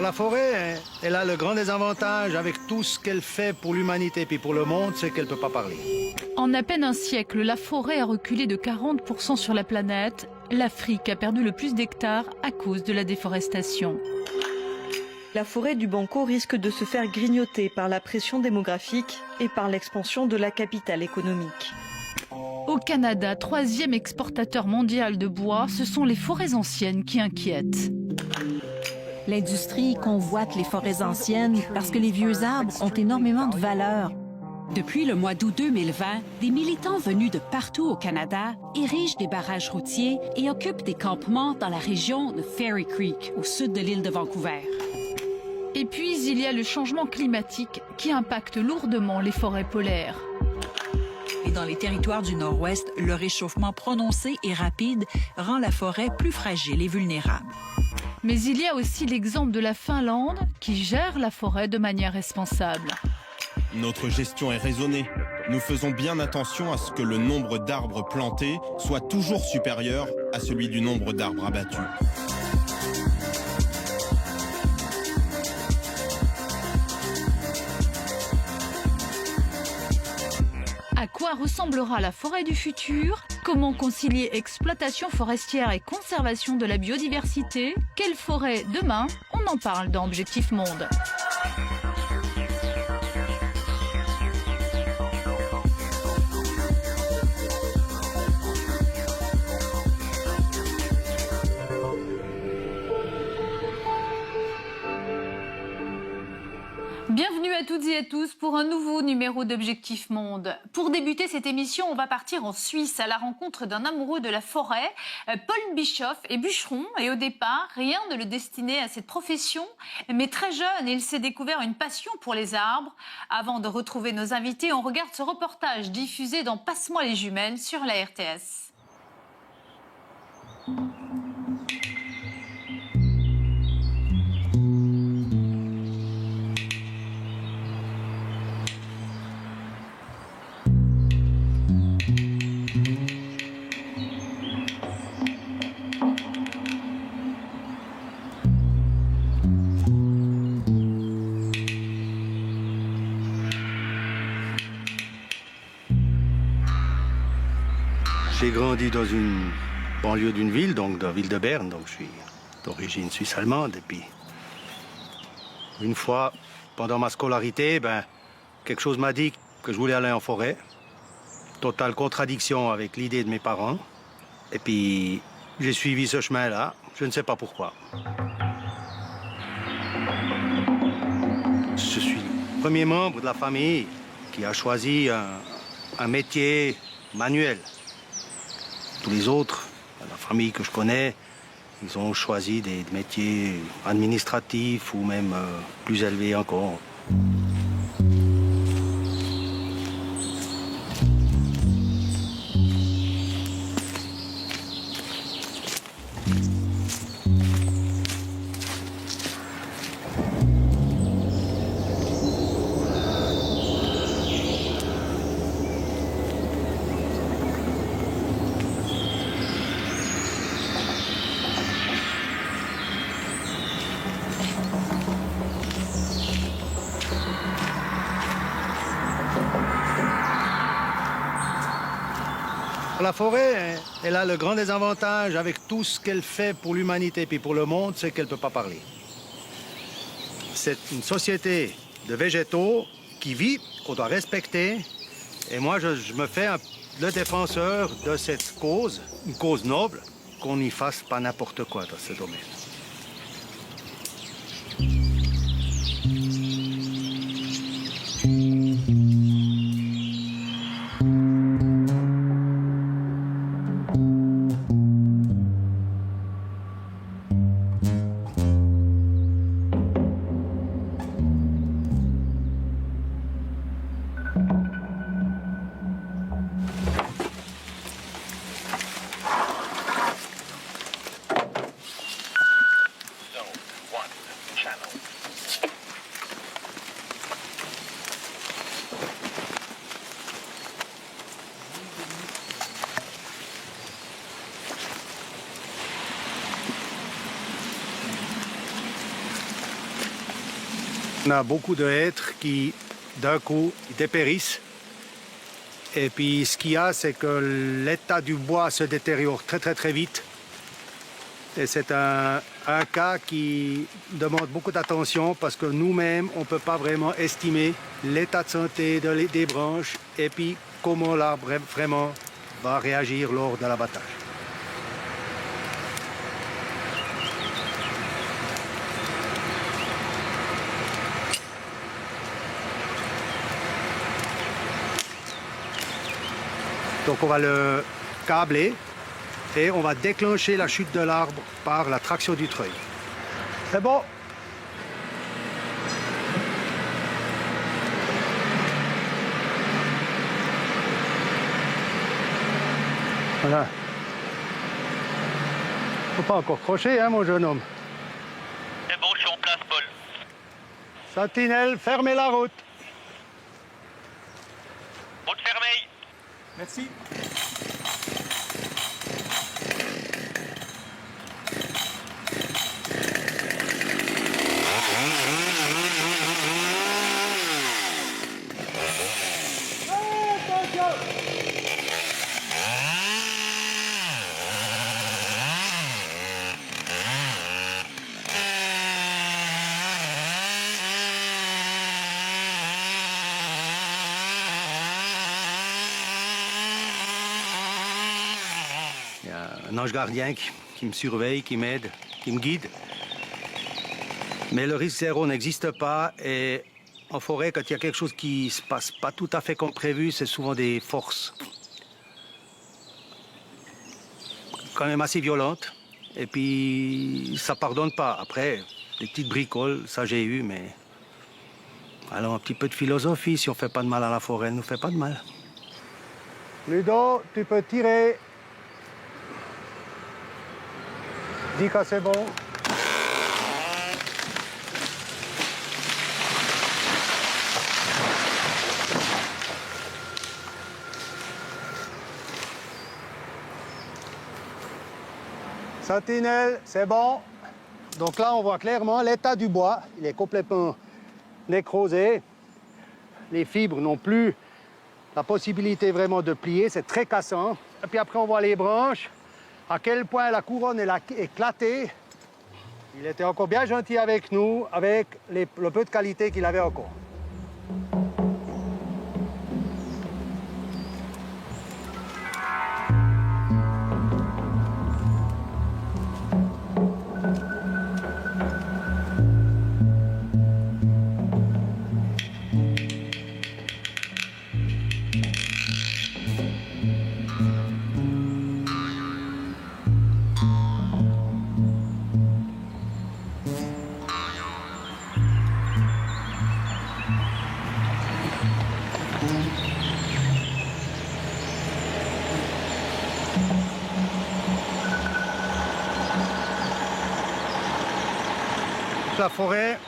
La forêt, elle a le grand désavantage avec tout ce qu'elle fait pour l'humanité puis pour le monde, c'est qu'elle ne peut pas parler. En à peine un siècle, la forêt a reculé de 40% sur la planète. L'Afrique a perdu le plus d'hectares à cause de la déforestation. La forêt du Banco risque de se faire grignoter par la pression démographique et par l'expansion de la capitale économique. Au Canada, troisième exportateur mondial de bois, ce sont les forêts anciennes qui inquiètent. L'industrie convoite les forêts anciennes parce que les vieux arbres ont énormément de valeur. Depuis le mois d'août 2020, des militants venus de partout au Canada érigent des barrages routiers et occupent des campements dans la région de Fairy Creek, au sud de l'île de Vancouver. Et puis, il y a le changement climatique qui impacte lourdement les forêts polaires. Et dans les territoires du Nord-Ouest, le réchauffement prononcé et rapide rend la forêt plus fragile et vulnérable. Mais il y a aussi l'exemple de la Finlande qui gère la forêt de manière responsable. Notre gestion est raisonnée. Nous faisons bien attention à ce que le nombre d'arbres plantés soit toujours supérieur à celui du nombre d'arbres abattus. À quoi ressemblera la forêt du futur? Comment concilier exploitation forestière et conservation de la biodiversité? Quelle forêt demain? On en parle dans Objectif Monde. Bienvenue à toutes et à tous pour un nouveau numéro d'Objectif Monde. Pour débuter cette émission, on va partir en Suisse à la rencontre d'un amoureux de la forêt. Paul Bischoff est bûcheron et au départ, rien ne le destinait à cette profession. Mais très jeune, il s'est découvert une passion pour les arbres. Avant de retrouver nos invités, on regarde ce reportage diffusé dans Passe-moi les jumelles sur la RTS. J'ai grandi dans une banlieue d'une ville, donc dans la ville de Berne, donc je suis d'origine suisse-allemande. Et puis, une fois, pendant ma scolarité, quelque chose m'a dit que je voulais aller en forêt. Totale contradiction avec l'idée de mes parents. Et puis, j'ai suivi ce chemin-là, je ne sais pas pourquoi. Je suis le premier membre de la famille qui a choisi un métier manuel. Tous les autres, la famille que je connais, ils ont choisi des métiers administratifs ou même plus élevés encore. La forêt, elle a le grand désavantage avec tout ce qu'elle fait pour l'humanité puis pour le monde, c'est qu'elle ne peut pas parler. C'est une société de végétaux qui vit, qu'on doit respecter. Et moi, je me fais le défenseur de cette cause, une cause noble, qu'on n'y fasse pas n'importe quoi dans ce domaine. Channel On a beaucoup de hêtres qui, d'un coup, dépérissent. Et puis, ce qu'il y a, c'est que l'état du bois se détériore très, très, très vite. Et c'est un cas qui demande beaucoup d'attention parce que nous-mêmes, on ne peut pas vraiment estimer l'état de santé des branches et puis comment l'arbre vraiment va réagir lors de l'abattage. Donc on va le câbler et on va déclencher la chute de l'arbre par la traction du treuil. C'est bon. Voilà. Faut pas encore crocher, hein, mon jeune homme. C'est bon, je suis en place, Paul. Sentinelle, fermez la route. Route fermée. Merci. Il y a un ange gardien qui me surveille, qui m'aide, qui me guide. Mais le risque zéro n'existe pas et en forêt, quand il y a quelque chose qui ne se passe pas tout à fait comme prévu, c'est souvent des forces quand même assez violentes. Et puis, ça pardonne pas. Après, des petites bricoles, ça j'ai eu, mais... Alors, un petit peu de philosophie, si on fait pas de mal à la forêt, elle nous fait pas de mal. Ludo, tu peux tirer. Dis que c'est bon. Sentinelle, c'est bon. Donc là, on voit clairement l'état du bois. Il est complètement nécrosé. Les fibres n'ont plus la possibilité vraiment de plier. C'est très cassant. Et puis après, on voit les branches. À quel point la couronne est éclatée. Il était encore bien gentil avec nous, avec le peu de qualité qu'il avait encore. La forêt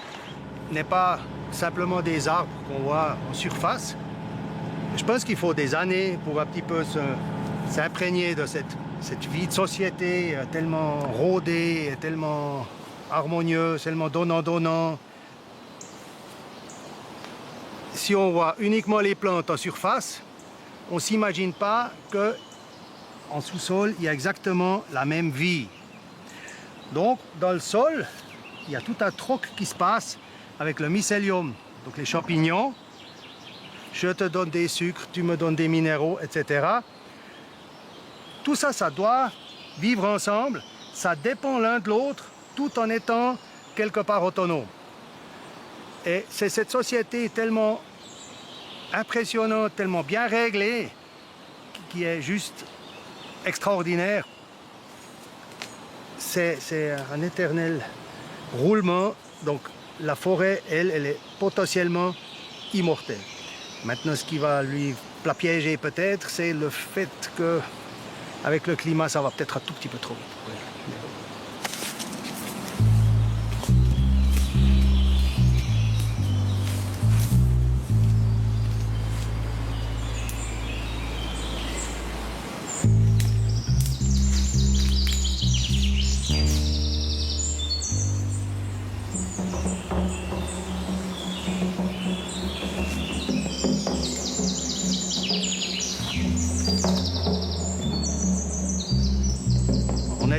n'est pas simplement des arbres qu'on voit en surface. Je pense qu'il faut des années pour un petit peu s'imprégner de cette vie de société tellement rodée, tellement harmonieuse, tellement donnant-donnant. Si on voit uniquement les plantes en surface, on ne s'imagine pas qu'en sous-sol, il y a exactement la même vie. Donc, dans le sol, il y a tout un troc qui se passe avec le mycélium, donc les champignons. Je te donne des sucres, tu me donnes des minéraux, etc. Tout ça, ça doit vivre ensemble. Ça dépend l'un de l'autre, tout en étant quelque part autonome. Et c'est cette société tellement impressionnante, tellement bien réglée, qui est juste extraordinaire. C'est un éternel roulement, donc la forêt, elle est potentiellement immortelle. Maintenant, ce qui va la piéger peut-être, c'est le fait qu'avec le climat, ça va peut-être un tout petit peu trop vite.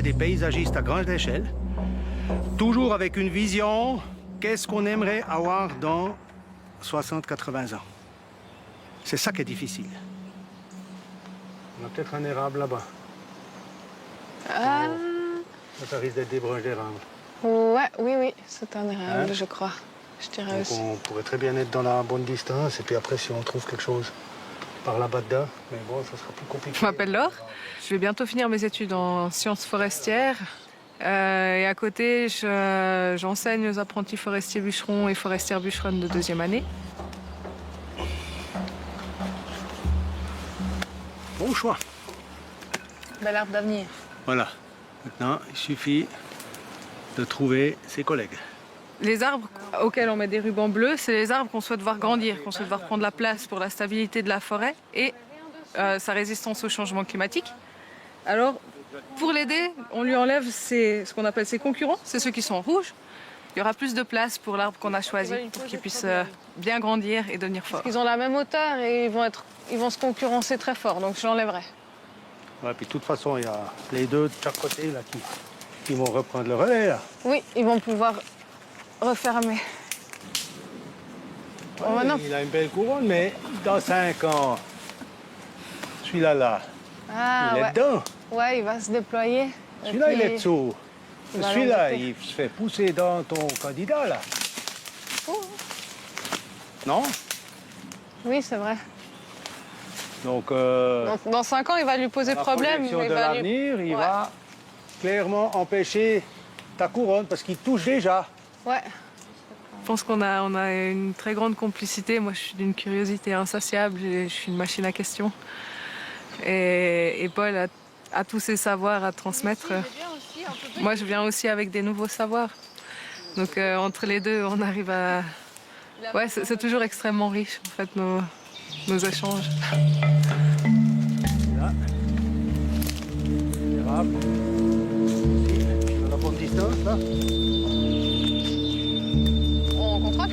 des paysagistes à grande échelle, toujours avec une vision, qu'est-ce qu'on aimerait avoir dans 60-80 ans. C'est ça qui est difficile. On a peut-être un érable là-bas. Ça risque d'être des branches d'érable. Ouais, oui, c'est un érable, je crois. Je dirais Donc aussi. on pourrait très bien être dans la bonne distance, et puis après, si on trouve quelque chose par là-bas dedans, mais bon, ça sera plus compliqué. Je m'appelle Laure. Je vais bientôt finir mes études en sciences forestières. Et à côté, j'enseigne aux apprentis forestiers bûcherons et forestières bûcheronnes de 2e année. Bon choix. Bel arbre d'avenir. Voilà. Maintenant, il suffit de trouver ses collègues. Les arbres auxquels on met des rubans bleus, c'est les arbres qu'on souhaite voir grandir, qu'on souhaite voir prendre la place pour la stabilité de la forêt et sa résistance au changement climatique. Alors, pour l'aider, on lui enlève ce qu'on appelle ses concurrents, c'est ceux qui sont en rouge. Il y aura plus de place pour l'arbre qu'on a choisi, pour qu'il puisse bien grandir et devenir fort. Ils ont la même hauteur et ils vont se concurrencer très fort, donc je l'enlèverai. Ouais, puis de toute façon, il y a les deux de chaque côté là, qui vont reprendre le relais. Là. Oui, ils vont pouvoir refermer. Ouais, Oh, maintenant. il a une belle couronne, mais dans 5 ans, celui-là, il est dedans. Ouais, il va se déployer. Celui-là, il est dessous. va Celui-là, l'embêter. il se fait pousser dans ton candidat, là. Non? Oui, c'est vrai. Donc, Donc, dans 5 ans, il va lui poser la problème. projection il de va lui- l'avenir, il Ouais. va clairement empêcher ta couronne, parce qu'il touche déjà. Ouais. Je pense qu'on a une très grande complicité. Moi, je suis d'une curiosité insatiable. Je suis une machine à questions. Et Paul a tous ses savoirs à transmettre. Moi, je viens aussi avec des nouveaux savoirs. Donc, entre les deux, on arrive à... Ouais, c'est toujours extrêmement riche, en fait, nos échanges. Là. Érable. Ici, dans la bonne distance, là. On contrôle.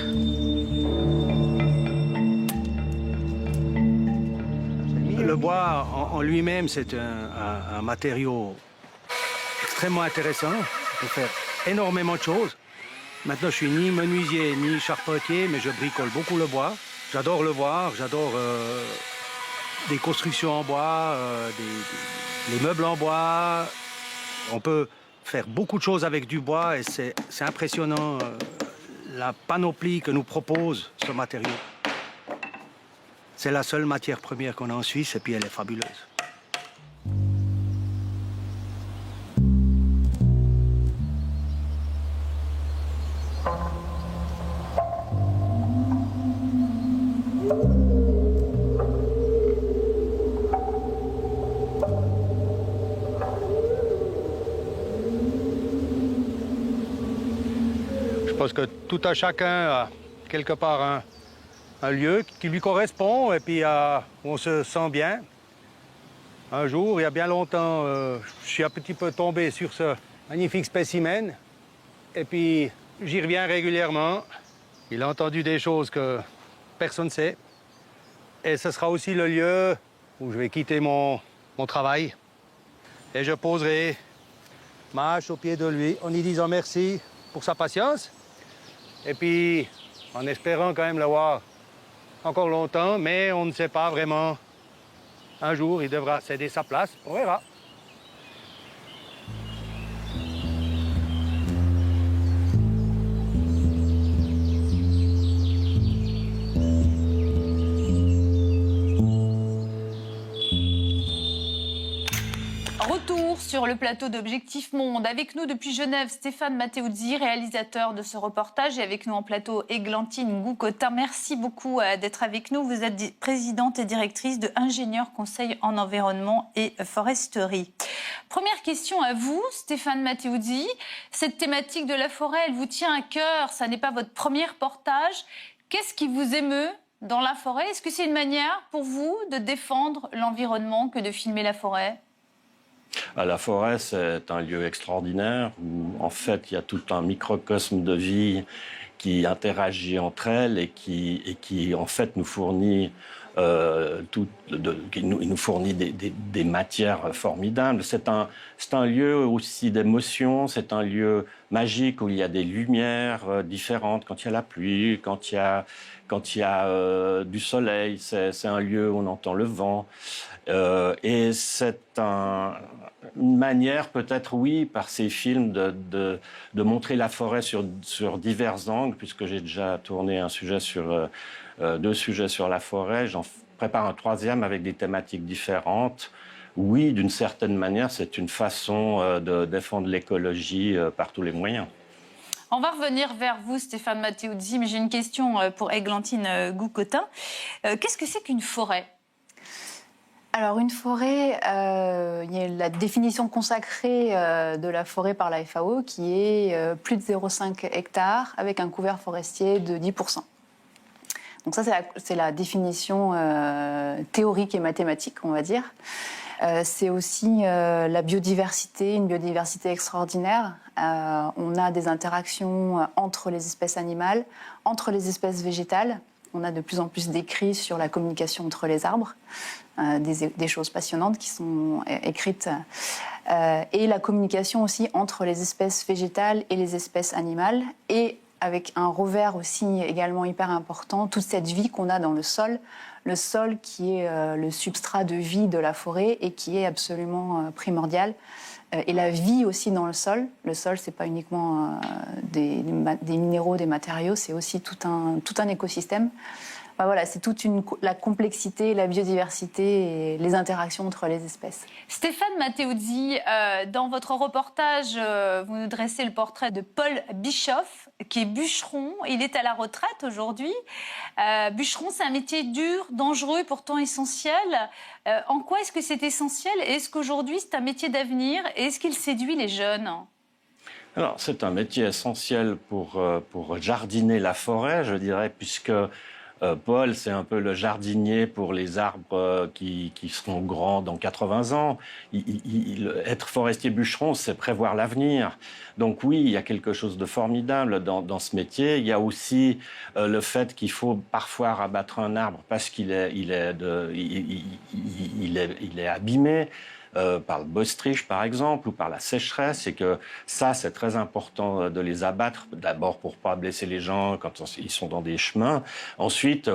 Le bois en lui-même, c'est un matériau extrêmement intéressant. On peut faire énormément de choses. Maintenant, je suis ni menuisier ni charpentier, mais je bricole beaucoup le bois. J'adore le voir, j'adore des constructions en bois, les meubles en bois. On peut faire beaucoup de choses avec du bois et c'est impressionnant la panoplie que nous propose ce matériau. C'est la seule matière première qu'on a en Suisse et puis elle est fabuleuse. Je pense que tout à chacun a quelque part un lieu qui lui correspond et puis où on se sent bien. Un jour, il y a bien longtemps, je suis un petit peu tombé sur ce magnifique spécimen et puis j'y reviens régulièrement. Il a entendu des choses que personne ne sait et ce sera aussi le lieu où je vais quitter mon travail et je poserai ma hache au pied de lui en lui disant merci pour sa patience et puis en espérant quand même l'avoir encore longtemps, mais on ne sait pas vraiment. Un jour, il devra céder sa place, on verra. Retour sur le plateau d'Objectif Monde. Avec nous depuis Genève, Stéphane Matteuzzi, réalisateur de ce reportage. Et avec nous en plateau, Églantine Goucotin. Merci beaucoup d'être avec nous. Vous êtes présidente et directrice de Ingénieurs Conseil en Environnement et Foresterie. Première question à vous, Stéphane Matteuzzi. Cette thématique de la forêt, elle vous tient à cœur. Ça n'est pas votre premier reportage. Qu'est-ce qui vous émeut dans la forêt? Est-ce que c'est une manière pour vous de défendre l'environnement que de filmer la forêt? La forêt, c'est un lieu extraordinaire où, en fait, il y a tout un microcosme de vie qui interagit entre elles et qui en fait, nous fournit il nous fournit des matières formidables. C'est un lieu aussi d'émotion, c'est un lieu magique où il y a des lumières différentes quand il y a la pluie, quand il y a du soleil. C'est un lieu où on entend le vent. Et c'est une manière, peut-être, oui, par ces films, de montrer la forêt sur divers angles, puisque j'ai déjà tourné deux sujets sur la forêt. J'en prépare un troisième avec des thématiques différentes. Oui, d'une certaine manière, c'est une façon de défendre l'écologie par tous les moyens. On va revenir vers vous, Stéphane Matteuzzi, mais j'ai une question pour Églantine Goucotin. Qu'est-ce que c'est qu'une forêt ? Alors une forêt, il y a la définition consacrée de la forêt par la FAO qui est plus de 0,5 hectares avec un couvert forestier de 10%. Donc ça, c'est la définition théorique et mathématique, on va dire. C'est aussi la biodiversité, une biodiversité extraordinaire. On a des interactions entre les espèces animales, entre les espèces végétales. On a de plus en plus d'écrits sur la communication entre les arbres, des choses passionnantes qui sont écrites. Et la communication aussi entre les espèces végétales et les espèces animales. Et avec un revers aussi également hyper important, toute cette vie qu'on a dans le sol qui est le substrat de vie de la forêt et qui est absolument primordial. Et la vie aussi dans le sol. Le sol, c'est pas uniquement des minéraux, des matériaux, c'est aussi tout un écosystème. Enfin, voilà, c'est la complexité, la biodiversité et les interactions entre les espèces. Stéphane Matteuzzi, dans votre reportage, vous nous dressez le portrait de Paul Bischoff, qui est bûcheron. Il est à la retraite aujourd'hui. Bûcheron, c'est un métier dur, dangereux, pourtant essentiel. En quoi est-ce que c'est essentiel? Et est-ce qu'aujourd'hui, c'est un métier d'avenir? Et est-ce qu'il séduit les jeunes? Alors, c'est un métier essentiel pour jardiner la forêt, je dirais, puisque Paul, c'est un peu le jardinier pour les arbres qui seront grands dans 80 ans. Être forestier bûcheron, c'est prévoir l'avenir. Donc oui, il y a quelque chose de formidable dans ce métier. Il y a aussi le fait qu'il faut parfois rabattre un arbre parce qu'il est abîmé. Par le botstrich, par exemple, ou par la sécheresse, et que ça, c'est très important de les abattre, d'abord pour pas blesser les gens quand ils sont dans des chemins. Ensuite,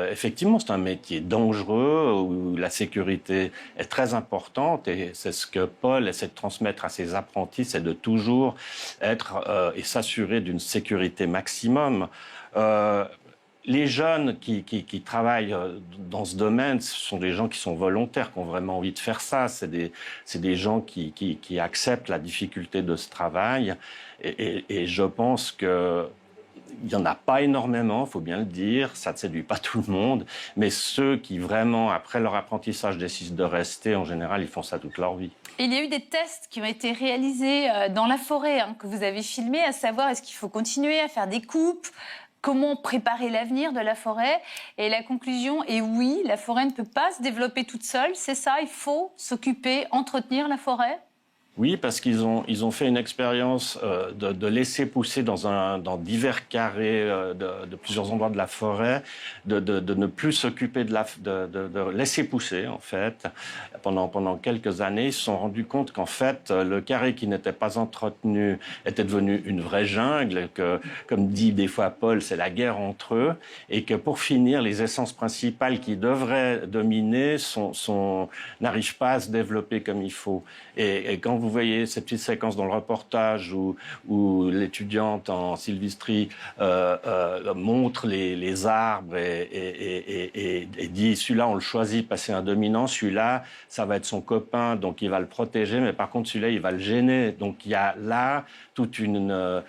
effectivement, c'est un métier dangereux, où la sécurité est très importante, et c'est ce que Paul essaie de transmettre à ses apprentis, c'est de toujours être et s'assurer d'une sécurité maximum. Les jeunes qui travaillent dans ce domaine, ce sont des gens qui sont volontaires, qui ont vraiment envie de faire ça. C'est des gens qui acceptent la difficulté de ce travail. Et je pense qu'il n'y en a pas énormément, il faut bien le dire. Ça ne séduit pas tout le monde. Mais ceux qui vraiment, après leur apprentissage, décident de rester, en général, ils font ça toute leur vie. Il y a eu des tests qui ont été réalisés dans la forêt, que vous avez filmés, à savoir est-ce qu'il faut continuer à faire des coupes? Comment préparer l'avenir de la forêt? Et la conclusion est oui, la forêt ne peut pas se développer toute seule, c'est ça, il faut s'occuper, entretenir la forêt? Oui, parce qu'ils ont fait une expérience de laisser pousser dans divers carrés de plusieurs endroits de la forêt, de ne plus s'occuper de laisser pousser, en fait. Pendant quelques années, ils se sont rendus compte qu'en fait, le carré qui n'était pas entretenu était devenu une vraie jungle, que, comme dit des fois Paul, c'est la guerre entre eux, et que pour finir, les essences principales qui devraient dominer n'arrivent pas à se développer comme il faut. Et quand vous voyez cette petite séquence dans le reportage où l'étudiante en sylvistrie montre les arbres et dit celui-là on le choisit parce que c'est un dominant, celui-là ça va être son copain donc il va le protéger, mais par contre celui-là il va le gêner. Donc il y a là toute une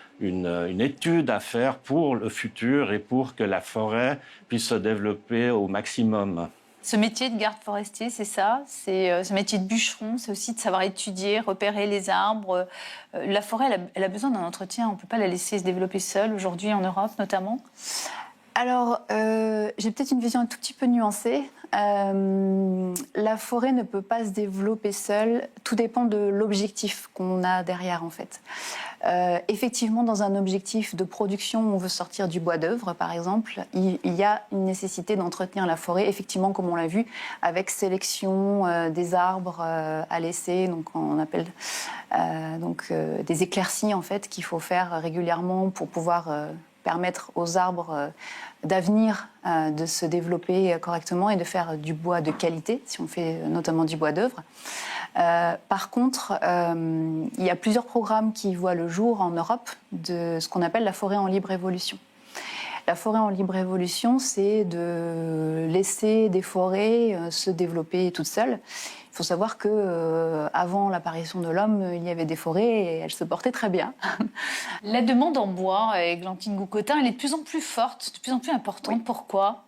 étude à faire pour le futur et pour que la forêt puisse se développer au maximum. Ce métier de garde forestier, c'est ça, c'est ce métier de bûcheron, c'est aussi de savoir étudier, repérer les arbres. La forêt, elle a besoin d'un entretien, on ne peut pas la laisser se développer seule, aujourd'hui en Europe notamment. Alors, j'ai peut-être une vision un tout petit peu nuancée. La forêt ne peut pas se développer seule. Tout dépend de l'objectif qu'on a derrière, en fait. Effectivement, dans un objectif de production, on veut sortir du bois d'œuvre, par exemple, il y a une nécessité d'entretenir la forêt, effectivement, comme on l'a vu, avec sélection des arbres à laisser, donc on appelle des éclaircies, en fait, qu'il faut faire régulièrement pour pouvoir permettre aux arbres d'avenir de se développer correctement et de faire du bois de qualité, si on fait notamment du bois d'œuvre. Par contre, il y a plusieurs programmes qui voient le jour en Europe de ce qu'on appelle la forêt en libre évolution. La forêt en libre évolution, c'est de laisser des forêts se développer toutes seules. Il faut savoir que avant l'apparition de l'homme, il y avait des forêts et elles se portaient très bien. La demande en bois, Églantine Goucotin, elle est de plus en plus forte, de plus en plus importante. Oui. Pourquoi ?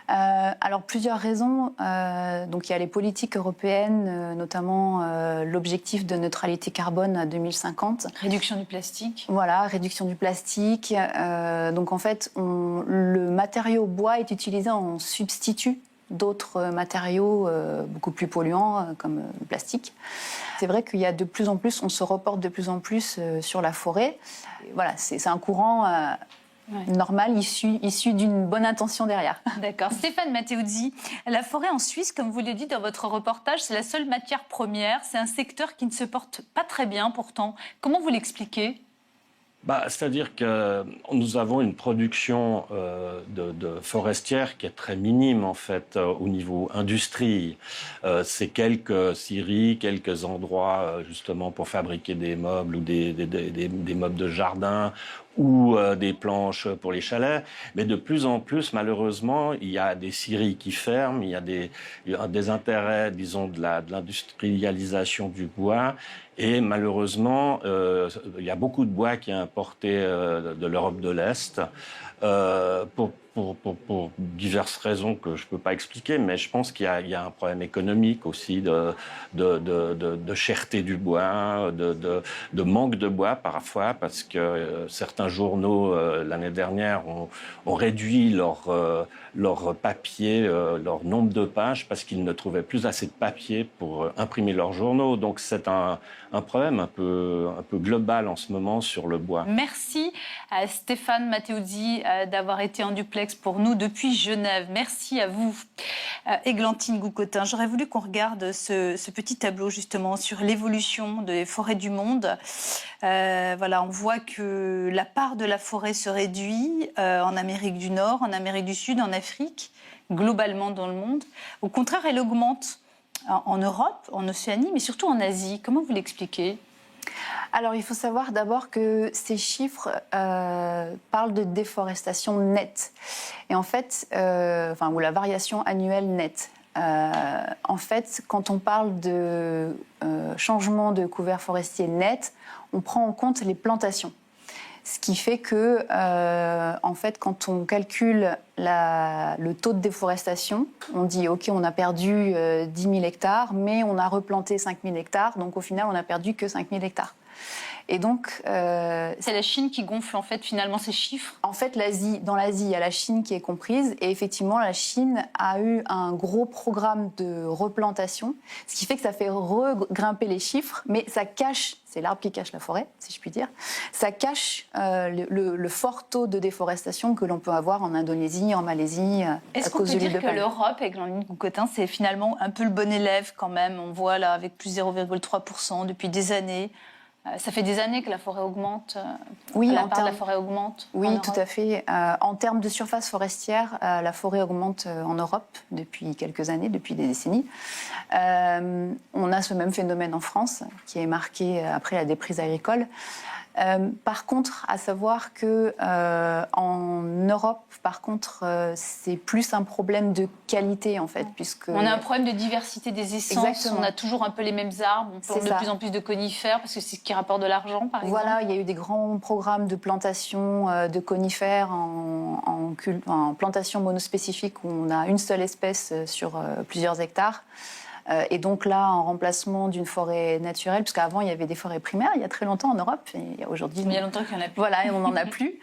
Alors, plusieurs raisons. Donc, il y a les politiques européennes, notamment l'objectif de neutralité carbone à 2050. Réduction du plastique. Voilà, réduction du plastique. Donc, en fait, le matériau bois est utilisé en substitut d'autres matériaux beaucoup plus polluants, comme le plastique. C'est vrai qu'il y a de plus en plus, on se reporte de plus en plus sur la forêt. Et voilà, c'est un courant normal, issu d'une bonne intention derrière. D'accord. Stéphane Matteuzzi, la forêt en Suisse, comme vous l'avez dit dans votre reportage, c'est la seule matière première. C'est un secteur qui ne se porte pas très bien pourtant. Comment vous l'expliquez ? C'est-à-dire que nous avons une production de forestière qui est très minime, en fait, au niveau industrie. C'est quelques scieries, quelques endroits, justement, pour fabriquer des meubles ou des meubles de jardin ou des planches pour les chalets. Mais de plus en plus, malheureusement, il y a des scieries qui ferment, il y a des intérêts, disons, de l'industrialisation du bois. Et malheureusement, il y a beaucoup de bois qui est importé de l'Europe de l'Est pour diverses raisons que je ne peux pas expliquer, mais je pense qu'il y a un problème économique aussi de cherté du bois, de manque de bois parfois, parce que certains journaux l'année dernière ont réduit leur papier, leur nombre de pages, parce qu'ils ne trouvaient plus assez de papier pour imprimer leurs journaux. Donc c'est un problème un peu global en ce moment sur le bois. Merci à Stéphane Matteuzzi d'avoir été en duplex pour nous depuis Genève. Merci à vous, Églantine Goucotin. J'aurais voulu qu'on regarde ce petit tableau justement sur l'évolution des forêts du monde. Voilà, on voit que la part de la forêt se réduit en Amérique du Nord, en Amérique du Sud, en Afrique, globalement dans le monde. Au contraire, elle augmente en Europe, en Océanie, mais surtout en Asie. Comment vous l'expliquez ? Alors, il faut savoir d'abord que ces chiffres parlent de déforestation nette. Et en fait, ou la variation annuelle nette. En fait, quand on parle de changement de couvert forestier net, on prend en compte les plantations. Ce qui fait que, en fait, quand on calcule le taux de déforestation, on dit, OK, on a perdu 10 000 hectares, mais on a replanté 5 000 hectares, donc au final, on n'a perdu que 5 000 hectares. Et donc, c'est la Chine qui gonfle en fait finalement ces chiffres. En fait, dans l'Asie, il y a la Chine qui est comprise, et effectivement, la Chine a eu un gros programme de replantation, ce qui fait que ça fait regrimper les chiffres, mais ça cache, c'est l'arbre qui cache la forêt, si je puis dire, ça cache le fort taux de déforestation que l'on peut avoir en Indonésie, en Malaisie, à cause de l'huile de palme. Est-ce qu'on peut dire que l'Europe, avec Églantine Goucotin, c'est finalement un peu le bon élève quand même ? On voit là avec plus 0,3% depuis des années. Ça fait des années que la forêt augmente. Oui, la part de la forêt augmente. Oui, tout à fait. En termes de surface forestière, la forêt augmente en Europe depuis quelques années, depuis des décennies. On a ce même phénomène en France, qui est marqué après la déprise agricole. Par contre, à savoir que en Europe, par contre, c'est plus un problème de qualité en fait, puisque on a un problème de diversité des essences. Exactement. On a toujours un peu les mêmes arbres. On plante de plus en plus de conifères parce que c'est ce qui rapporte de l'argent, par exemple. Voilà, il y a eu des grands programmes de plantation de conifères en plantation monospécifique où on a une seule espèce sur plusieurs hectares. Et donc là, en remplacement d'une forêt naturelle, parce qu'avant, il y avait des forêts primaires, il y a très longtemps en Europe, et aujourd'hui... Il y a longtemps qu'il n'y en a plus. Voilà, et on n'en a plus.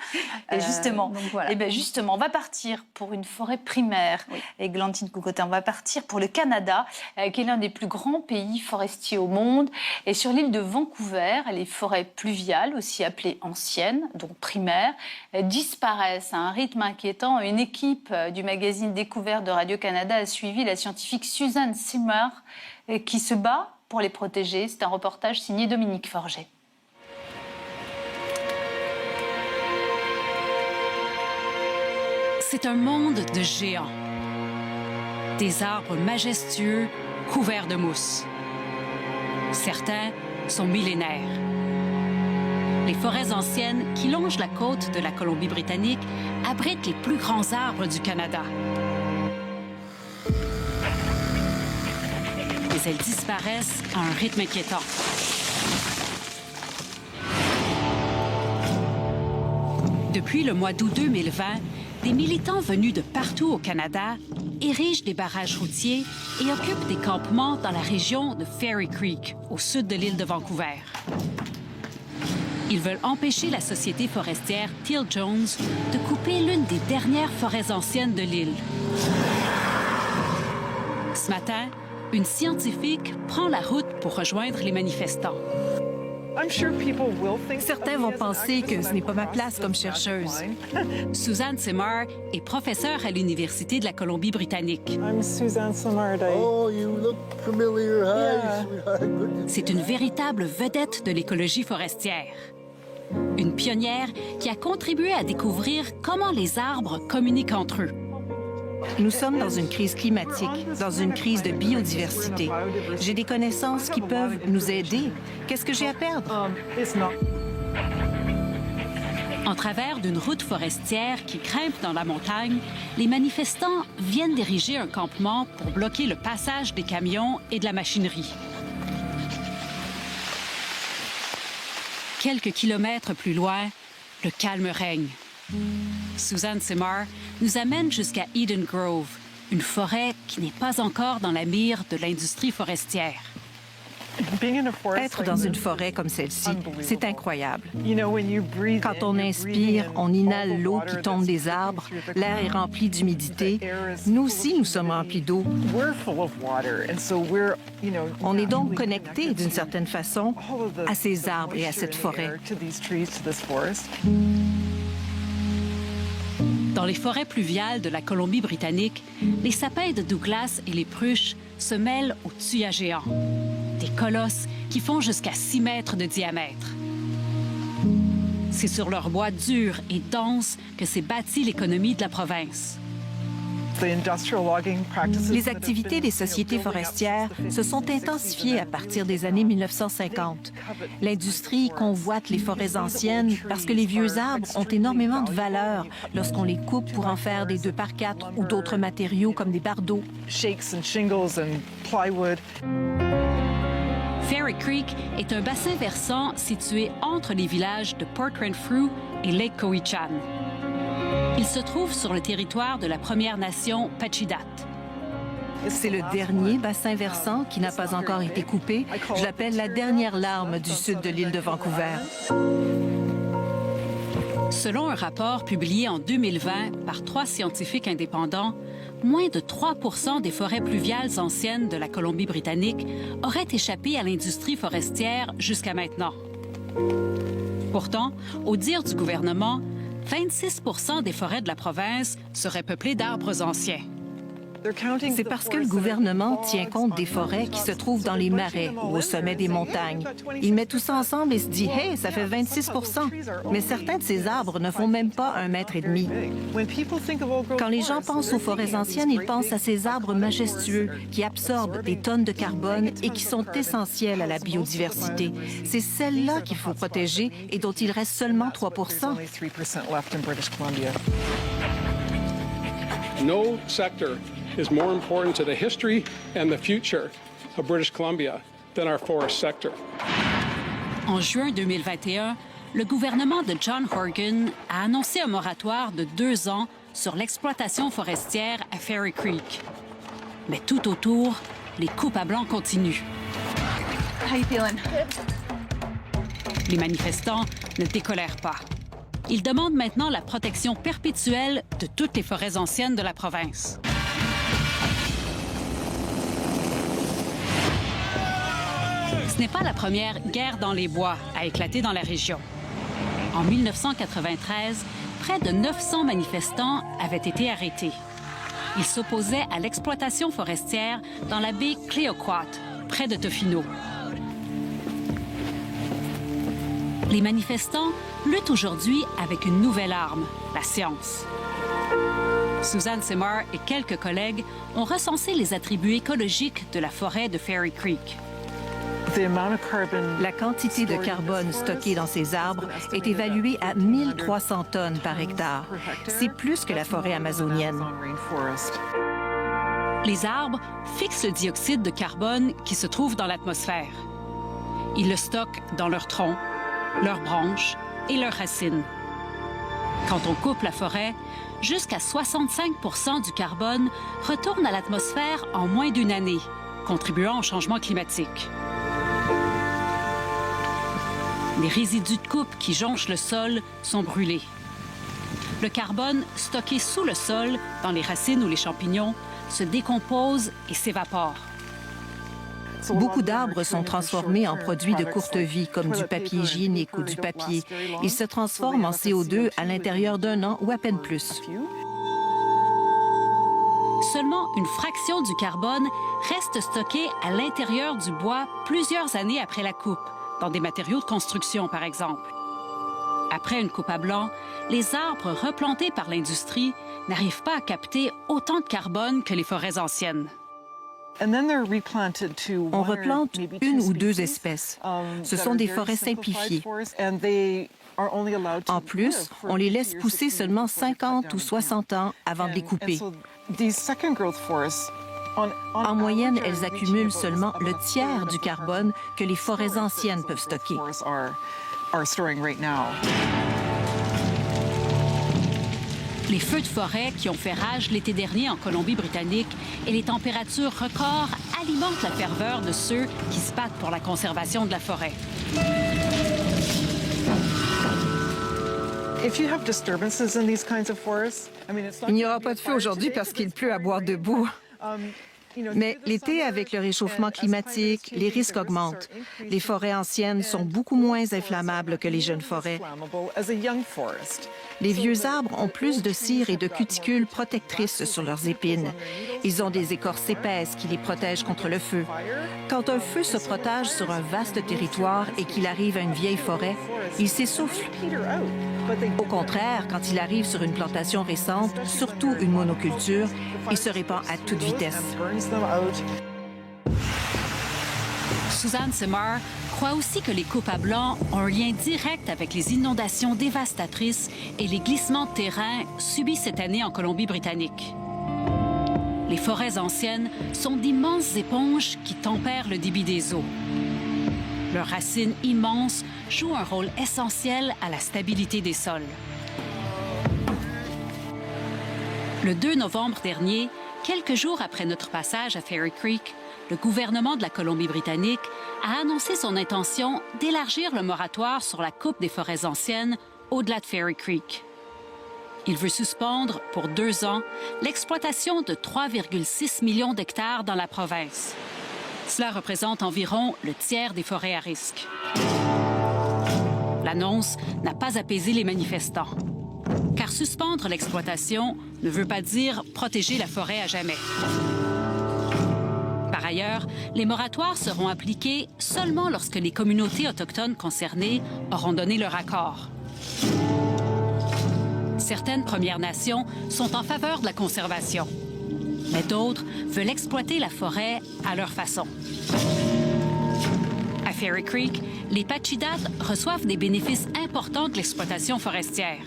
Et justement, donc voilà. et ben justement, on va partir pour une forêt primaire. Églantine Coucotin, on va partir pour le Canada, qui est l'un des plus grands pays forestiers au monde. Et sur l'île de Vancouver, les forêts pluviales, aussi appelées anciennes, donc primaires, disparaissent à un rythme inquiétant. Une équipe du magazine Découverte de Radio-Canada a suivi la scientifique Suzanne Simard, qui se bat pour les protéger. C'est un reportage signé Dominique Forget. C'est un monde de géants. Des arbres majestueux couverts de mousse. Certains sont millénaires. Les forêts anciennes qui longent la côte de la Colombie-Britannique abritent les plus grands arbres du Canada. Mais elles disparaissent à un rythme inquiétant. Depuis le mois d'août 2020, des militants venus de partout au Canada érigent des barrages routiers et occupent des campements dans la région de Fairy Creek, au sud de l'île de Vancouver. Ils veulent empêcher la société forestière Teal Jones de couper l'une des dernières forêts anciennes de l'île. Ce matin, une scientifique prend la route pour rejoindre les manifestants. Certains vont penser que ce n'est pas ma place comme chercheuse. Suzanne Simard est professeure à l'Université de la Colombie-Britannique. C'est une véritable vedette de l'écologie forestière. Une pionnière qui a contribué à découvrir comment les arbres communiquent entre eux. Nous sommes dans une crise climatique, dans une crise de biodiversité. J'ai des connaissances qui peuvent nous aider. Qu'est-ce que j'ai à perdre? En travers d'une route forestière qui grimpe dans la montagne, les manifestants viennent d'ériger un campement pour bloquer le passage des camions et de la machinerie. Quelques kilomètres plus loin, le calme règne. Suzanne Simard nous amène jusqu'à Eden Grove, une forêt qui n'est pas encore dans la mire de l'industrie forestière. Être dans une forêt comme celle-ci, c'est incroyable. Quand on inspire, on inhale l'eau qui tombe des arbres, l'air est rempli d'humidité. Nous aussi, nous sommes remplis d'eau. On est donc connectés, d'une certaine façon, à ces arbres et à cette forêt. Dans les forêts pluviales de la Colombie-Britannique, les sapins de Douglas et les pruches se mêlent aux tuyas géants, des colosses qui font jusqu'à 6 mètres de diamètre. C'est sur leur bois dur et dense que s'est bâtie l'économie de la province. Les activités des sociétés forestières se sont intensifiées à partir des années 1950. L'industrie convoite les forêts anciennes parce que les vieux arbres ont énormément de valeur lorsqu'on les coupe pour en faire des 2x4 ou d'autres matériaux comme des bardeaux. Fairy Creek est un bassin versant situé entre les villages de Port Renfrew et Lake Cowichan. Il se trouve sur le territoire de la Première Nation Pacheedaht. C'est le dernier bassin versant qui n'a pas encore été coupé. Je l'appelle la dernière larme du sud de l'île de Vancouver. Selon un rapport publié en 2020 par 3 scientifiques indépendants, moins de 3 % des forêts pluviales anciennes de la Colombie-Britannique auraient échappé à l'industrie forestière jusqu'à maintenant. Pourtant, au dire du gouvernement, 26 % des forêts de la province seraient peuplées d'arbres anciens. C'est parce que le gouvernement tient compte des forêts qui se trouvent dans les marais ou au sommet des montagnes. Il met tout ça ensemble et se dit « Hey, ça fait 26 %. Mais certains de ces arbres ne font même pas 1,5 m. Quand les gens pensent aux forêts anciennes, ils pensent à ces arbres majestueux qui absorbent des tonnes de carbone et qui sont essentiels à la biodiversité. C'est celles-là qu'il faut protéger et dont il reste seulement 3 %. No sector is more important to the history and the future of British Columbia than our forest sector. En juin 2021, le gouvernement de John Horgan a annoncé un moratoire de 2 ans sur l'exploitation forestière à Fairy Creek. Mais tout autour, les coupes à blanc continuent. Les manifestants ne décolèrent pas. Ils demandent maintenant la protection perpétuelle de toutes les forêts anciennes de la province. Ce n'est pas la première guerre dans les bois à éclater dans la région. En 1993, près de 900 manifestants avaient été arrêtés. Ils s'opposaient à l'exploitation forestière dans la baie Cleoquat, près de Tofino. Les manifestants luttent aujourd'hui avec une nouvelle arme, la science. Suzanne Simard et quelques collègues ont recensé les attributs écologiques de la forêt de Fairy Creek. La quantité de carbone stockée dans ces arbres est évaluée à 1300 tonnes par hectare. C'est plus que la forêt amazonienne. Les arbres fixent le dioxyde de carbone qui se trouve dans l'atmosphère. Ils le stockent dans leurs troncs, leurs branches et leurs racines. Quand on coupe la forêt, jusqu'à 65 % du carbone retourne à l'atmosphère en moins d'une année, contribuant au changement climatique. Les résidus de coupe qui jonchent le sol sont brûlés. Le carbone stocké sous le sol, dans les racines ou les champignons, se décompose et s'évapore. Beaucoup d'arbres sont transformés en produits de courte vie, comme du papier hygiénique ou du papier. Ils se transforment en CO2 à l'intérieur d'un an ou à peine plus. Seulement une fraction du carbone reste stockée à l'intérieur du bois plusieurs années après la coupe, dans des matériaux de construction, par exemple. Après une coupe à blanc, les arbres replantés par l'industrie n'arrivent pas à capter autant de carbone que les forêts anciennes. On replante une ou deux espèces. Ce sont des forêts simplifiées. En plus, on les laisse pousser seulement 50 ou 60 ans avant de les couper. En moyenne, elles accumulent seulement le tiers du carbone que les forêts anciennes peuvent stocker. Les feux de forêt qui ont fait rage l'été dernier en Colombie-Britannique et les températures records alimentent la ferveur de ceux qui se battent pour la conservation de la forêt. Il n'y aura pas de feu aujourd'hui parce qu'il pleut à boire debout. Mais l'été, avec le réchauffement climatique, les risques augmentent. Les forêts anciennes sont beaucoup moins inflammables que les jeunes forêts. Les vieux arbres ont plus de cire et de cuticules protectrices sur leurs épines. Ils ont des écorces épaisses qui les protègent contre le feu. Quand un feu se propage sur un vaste territoire et qu'il arrive à une vieille forêt, il s'essouffle. Au contraire, quand il arrive sur une plantation récente, surtout une monoculture, il se répand à toute vitesse. Suzanne Simard croit aussi que les coupes à blanc ont un lien direct avec les inondations dévastatrices et les glissements de terrain subis cette année en Colombie-Britannique. Les forêts anciennes sont d'immenses éponges qui tempèrent le débit des eaux. Leurs racines immenses jouent un rôle essentiel à la stabilité des sols. Le 2 novembre dernier, quelques jours après notre passage à Fairy Creek, le gouvernement de la Colombie-Britannique a annoncé son intention d'élargir le moratoire sur la coupe des forêts anciennes au-delà de Fairy Creek. Il veut suspendre, pour 2 ans, l'exploitation de 3,6 millions d'hectares dans la province. Cela représente environ le tiers des forêts à risque. L'annonce n'a pas apaisé les manifestants. Car suspendre l'exploitation ne veut pas dire protéger la forêt à jamais. Par ailleurs, les moratoires seront appliqués seulement lorsque les communautés autochtones concernées auront donné leur accord. Certaines Premières Nations sont en faveur de la conservation, mais d'autres veulent exploiter la forêt à leur façon. À Fairy Creek, les Pachidat reçoivent des bénéfices importants de l'exploitation forestière.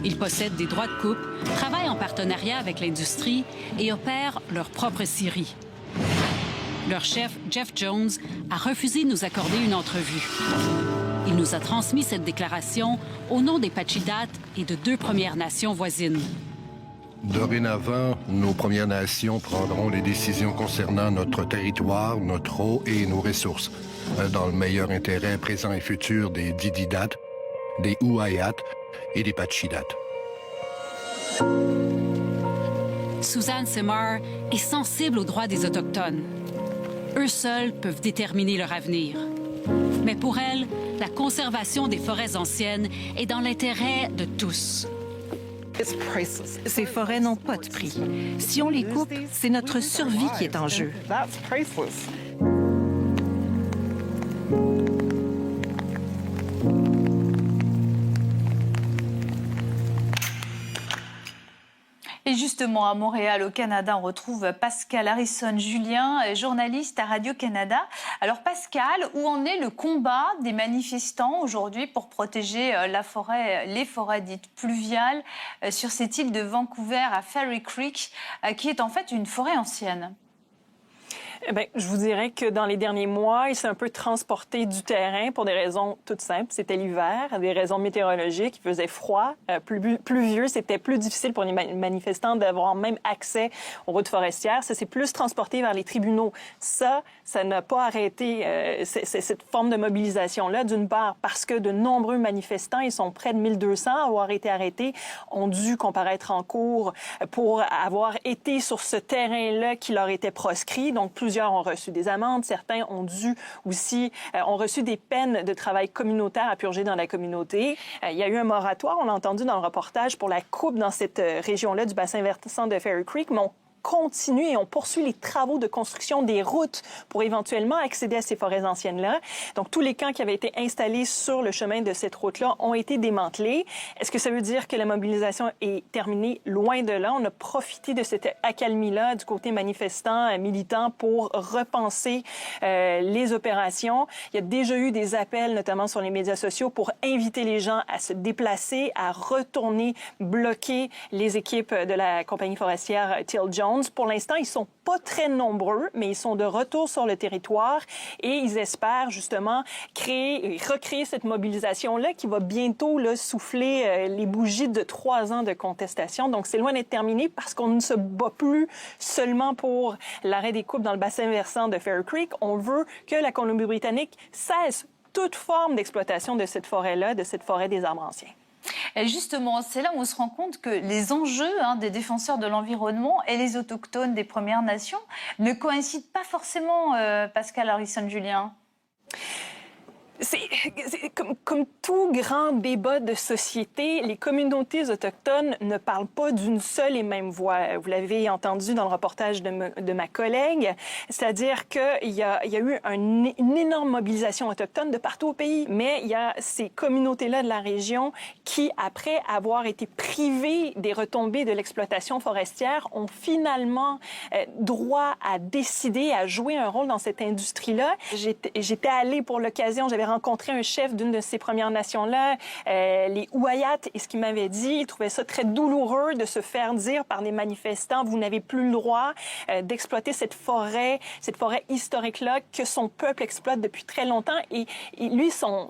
Ils possèdent des droits de coupe, travaillent en partenariat avec l'industrie et opèrent leur propre scierie. Leur chef, Jeff Jones, a refusé de nous accorder une entrevue. Il nous a transmis cette déclaration au nom des Pachidat et de 2 Premières Nations voisines. Dorénavant, nos Premières Nations prendront les décisions concernant notre territoire, notre eau et nos ressources, dans le meilleur intérêt présent et futur des Dididat, des Uayat et des Pachidat. Suzanne Simard est sensible aux droits des Autochtones. Eux seuls peuvent déterminer leur avenir. Mais pour elle, la conservation des forêts anciennes est dans l'intérêt de tous. Ces forêts n'ont pas de prix. Si on les coupe, c'est notre survie qui est en jeu. Et justement, à Montréal, au Canada, on retrouve Pascal Harrison-Julien, journaliste à Radio-Canada. Alors Pascal, où en est le combat des manifestants aujourd'hui pour protéger les forêts dites pluviales sur cette île de Vancouver à Fairy Creek, qui est en fait une forêt ancienne? Eh bien, je vous dirais que dans les derniers mois, il s'est un peu transporté du terrain pour des raisons toutes simples. C'était l'hiver, des raisons météorologiques, il faisait froid, pluvieux, c'était plus difficile pour les manifestants d'avoir même accès aux routes forestières. Ça s'est plus transporté vers les tribunaux. Ça n'a pas arrêté cette forme de mobilisation-là, d'une part parce que de nombreux manifestants, ils sont près de 1200 à avoir été arrêtés, ont dû comparaître en cours pour avoir été sur ce terrain-là qui leur était proscrit. Donc, plusieurs ont reçu des amendes, certains ont reçu des peines de travail communautaire à purger dans la communauté. Il y a eu un moratoire, on l'a entendu dans le reportage, pour la coupe dans cette région-là du bassin versant de Fairy Creek, mais on continue et on poursuit les travaux de construction des routes pour éventuellement accéder à ces forêts anciennes-là. Donc, tous les camps qui avaient été installés sur le chemin de cette route-là ont été démantelés. Est-ce que ça veut dire que la mobilisation est terminée? Loin de là. On a profité de cette accalmie-là du côté manifestant, militant, pour repenser les opérations. Il y a déjà eu des appels, notamment sur les médias sociaux, pour inviter les gens à se déplacer, à retourner bloquer les équipes de la compagnie forestière Till Jones. Pour l'instant, ils sont pas très nombreux, mais ils sont de retour sur le territoire et ils espèrent justement recréer cette mobilisation-là qui va bientôt souffler les bougies de 3 ans de contestation. Donc, c'est loin d'être terminé parce qu'on ne se bat plus seulement pour l'arrêt des coupes dans le bassin versant de Fairy Creek. On veut que la Colombie-Britannique cesse toute forme d'exploitation de cette forêt-là, de cette forêt des arbres anciens. Et justement, c'est là où on se rend compte que les enjeux des défenseurs de l'environnement et les autochtones des Premières Nations ne coïncident pas forcément, Pascal Harrison-Julien. C'est comme tout grand débat de société, les communautés autochtones ne parlent pas d'une seule et même voix. Vous l'avez entendu dans le reportage de ma collègue, c'est-à-dire qu'il y a eu une énorme mobilisation autochtone de partout au pays, mais il y a ces communautés-là de la région qui, après avoir été privées des retombées de l'exploitation forestière, ont finalement droit à décider, à jouer un rôle dans cette industrie-là. J'étais allée pour l'occasion, j'avais rencontré un chef d'une de ces Premières Nations-là, les Uayat, et ce qu'il m'avait dit, il trouvait ça très douloureux de se faire dire par des manifestants, vous n'avez plus le droit d'exploiter cette forêt historique-là que son peuple exploite depuis très longtemps. Et lui, son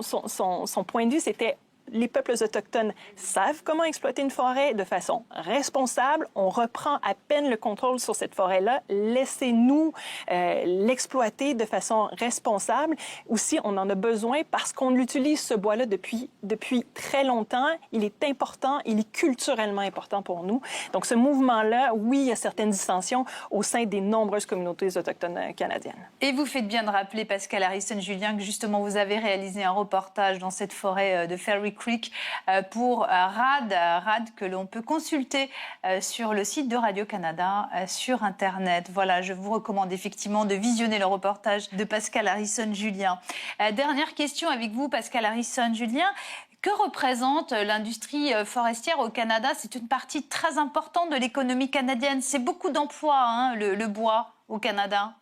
point de vue, c'était les peuples autochtones savent comment exploiter une forêt de façon responsable. On reprend à peine le contrôle sur cette forêt-là. Laissez-nous l'exploiter de façon responsable. Aussi, on en a besoin parce qu'on utilise ce bois-là depuis très longtemps. Il est important, il est culturellement important pour nous. Donc, ce mouvement-là, oui, il y a certaines dissensions au sein des nombreuses communautés autochtones canadiennes. Et vous faites bien de rappeler, Pascal Harrison-Julien, que justement, vous avez réalisé un reportage dans cette forêt de Fairy Creek pour RAD que l'on peut consulter sur le site de Radio-Canada sur Internet. Voilà, je vous recommande effectivement de visionner le reportage de Pascal Harrison-Julien. Dernière question avec vous, Pascal Harrison-Julien. Que représente l'industrie forestière au Canada? C'est une partie très importante de l'économie canadienne. C'est beaucoup d'emplois, le bois au Canada.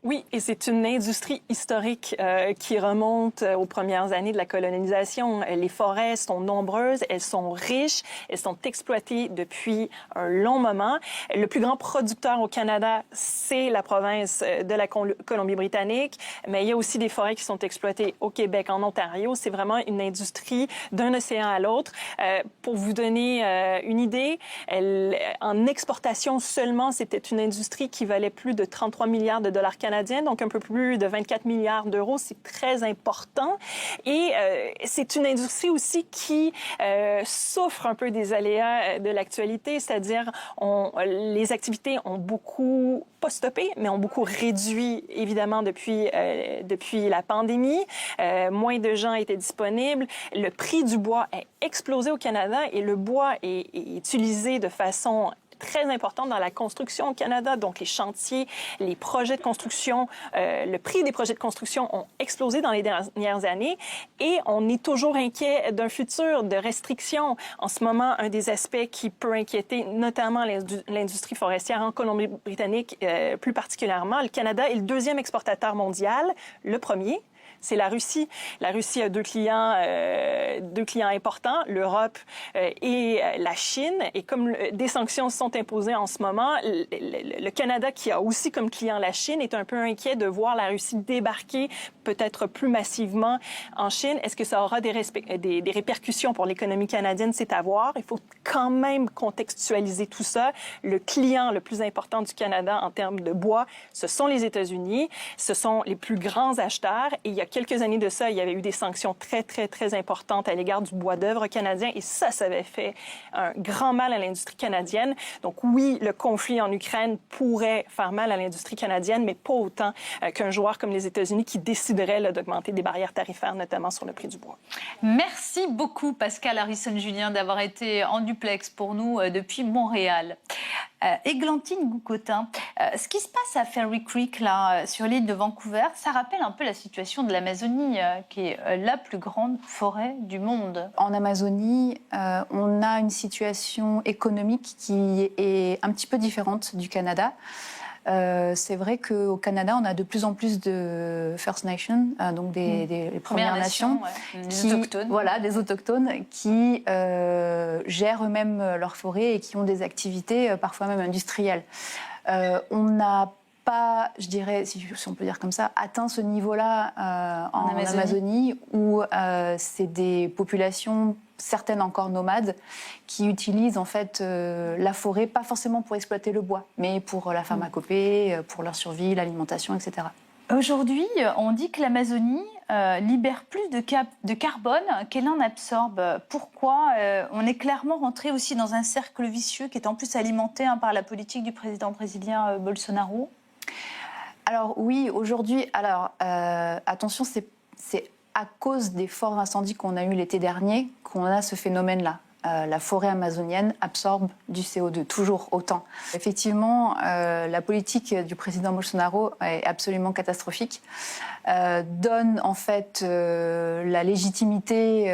Oui, et c'est une industrie historique qui remonte aux premières années de la colonisation. Les forêts sont nombreuses, elles sont riches, elles sont exploitées depuis un long moment. Le plus grand producteur au Canada, c'est la province de la Colombie-Britannique, mais il y a aussi des forêts qui sont exploitées au Québec, en Ontario. C'est vraiment une industrie d'un océan à l'autre. Pour vous donner une idée, en exportation seulement, c'était une industrie qui valait plus de 33 milliards de dollars canadiens, donc un peu plus de 24 milliards d'euros. C'est très important. Et c'est une industrie aussi qui souffre un peu des aléas de l'actualité, c'est-à-dire les activités ont beaucoup, pas stoppé, mais ont beaucoup réduit, évidemment, depuis la pandémie. Moins de gens étaient disponibles. Le prix du bois a explosé au Canada et le bois est utilisé de façon très importante dans la construction au Canada. Donc, les chantiers, les projets de construction, le prix des projets de construction ont explosé dans les dernières années et on est toujours inquiet d'un futur de restrictions. En ce moment, un des aspects qui peut inquiéter notamment l'industrie forestière en Colombie-Britannique, plus particulièrement, le Canada est le deuxième exportateur mondial, le premier. C'est la Russie. La Russie a deux clients importants, l'Europe et la Chine. Et comme des sanctions sont imposées en ce moment, le Canada, qui a aussi comme client la Chine, est un peu inquiet de voir la Russie débarquer peut-être plus massivement en Chine. Est-ce que ça aura des répercussions pour l'économie canadienne? C'est à voir. Il faut quand même contextualiser tout ça. Le client le plus important du Canada en termes de bois, ce sont les États-Unis. Ce sont les plus grands acheteurs. Et il y a quelques années de ça, il y avait eu des sanctions très, très, très importantes à l'égard du bois d'œuvre canadien. Et ça avait fait un grand mal à l'industrie canadienne. Donc oui, le conflit en Ukraine pourrait faire mal à l'industrie canadienne, mais pas autant qu'un joueur comme les États-Unis qui déciderait d'augmenter des barrières tarifaires, notamment sur le prix du bois. Merci beaucoup, Pascal Harrison-Julien, d'avoir été en duplex pour nous depuis Montréal. Églantine Goucotin, ce qui se passe à Fairy Creek, là, sur l'île de Vancouver, ça rappelle un peu la situation de l'Amazonie, qui est la plus grande forêt du monde. En Amazonie, on a une situation économique qui est un petit peu différente du Canada. C'est vrai qu'au Canada, on a de plus en plus de First Nations, donc des Premières Nations, des autochtones. Voilà, des autochtones qui gèrent eux-mêmes leurs forêts et qui ont des activités parfois même industrielles. On n'a pas, je dirais, si on peut dire comme ça, atteint ce niveau-là en Amazonie où c'est des populations, certaines encore nomades, qui utilisent en fait la forêt, pas forcément pour exploiter le bois, mais pour la pharmacopée, pour leur survie, l'alimentation, etc. Aujourd'hui, on dit que l'Amazonie libère plus de carbone qu'elle en absorbe. Pourquoi? On est clairement rentré aussi dans un cercle vicieux qui est en plus alimenté par la politique du président brésilien Bolsonaro. Alors oui, aujourd'hui, attention, c'est à cause des forts incendies qu'on a eus l'été dernier qu'on a ce phénomène-là. La forêt amazonienne absorbe du CO2, toujours autant. Effectivement, la politique du président Bolsonaro est absolument catastrophique. Donne en fait la légitimité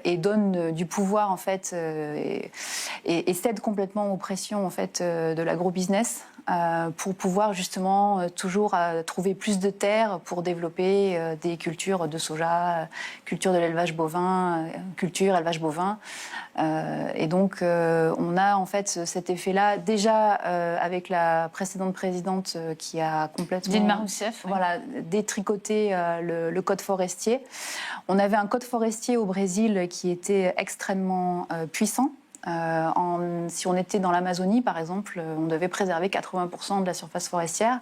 et donne du pouvoir en fait et cède complètement aux pressions en fait de l'agro-business. Pour pouvoir justement toujours trouver plus de terres pour développer des cultures de soja, culture de l'élevage bovin, élevage bovin. Et donc on a en fait cet effet-là déjà avec la précédente présidente qui a complètement Dilma Rousseff, voilà, détricoté le code forestier. On avait un code forestier au Brésil qui était extrêmement puissant. Si on était dans l'Amazonie, par exemple, on devait préserver 80% de la surface forestière.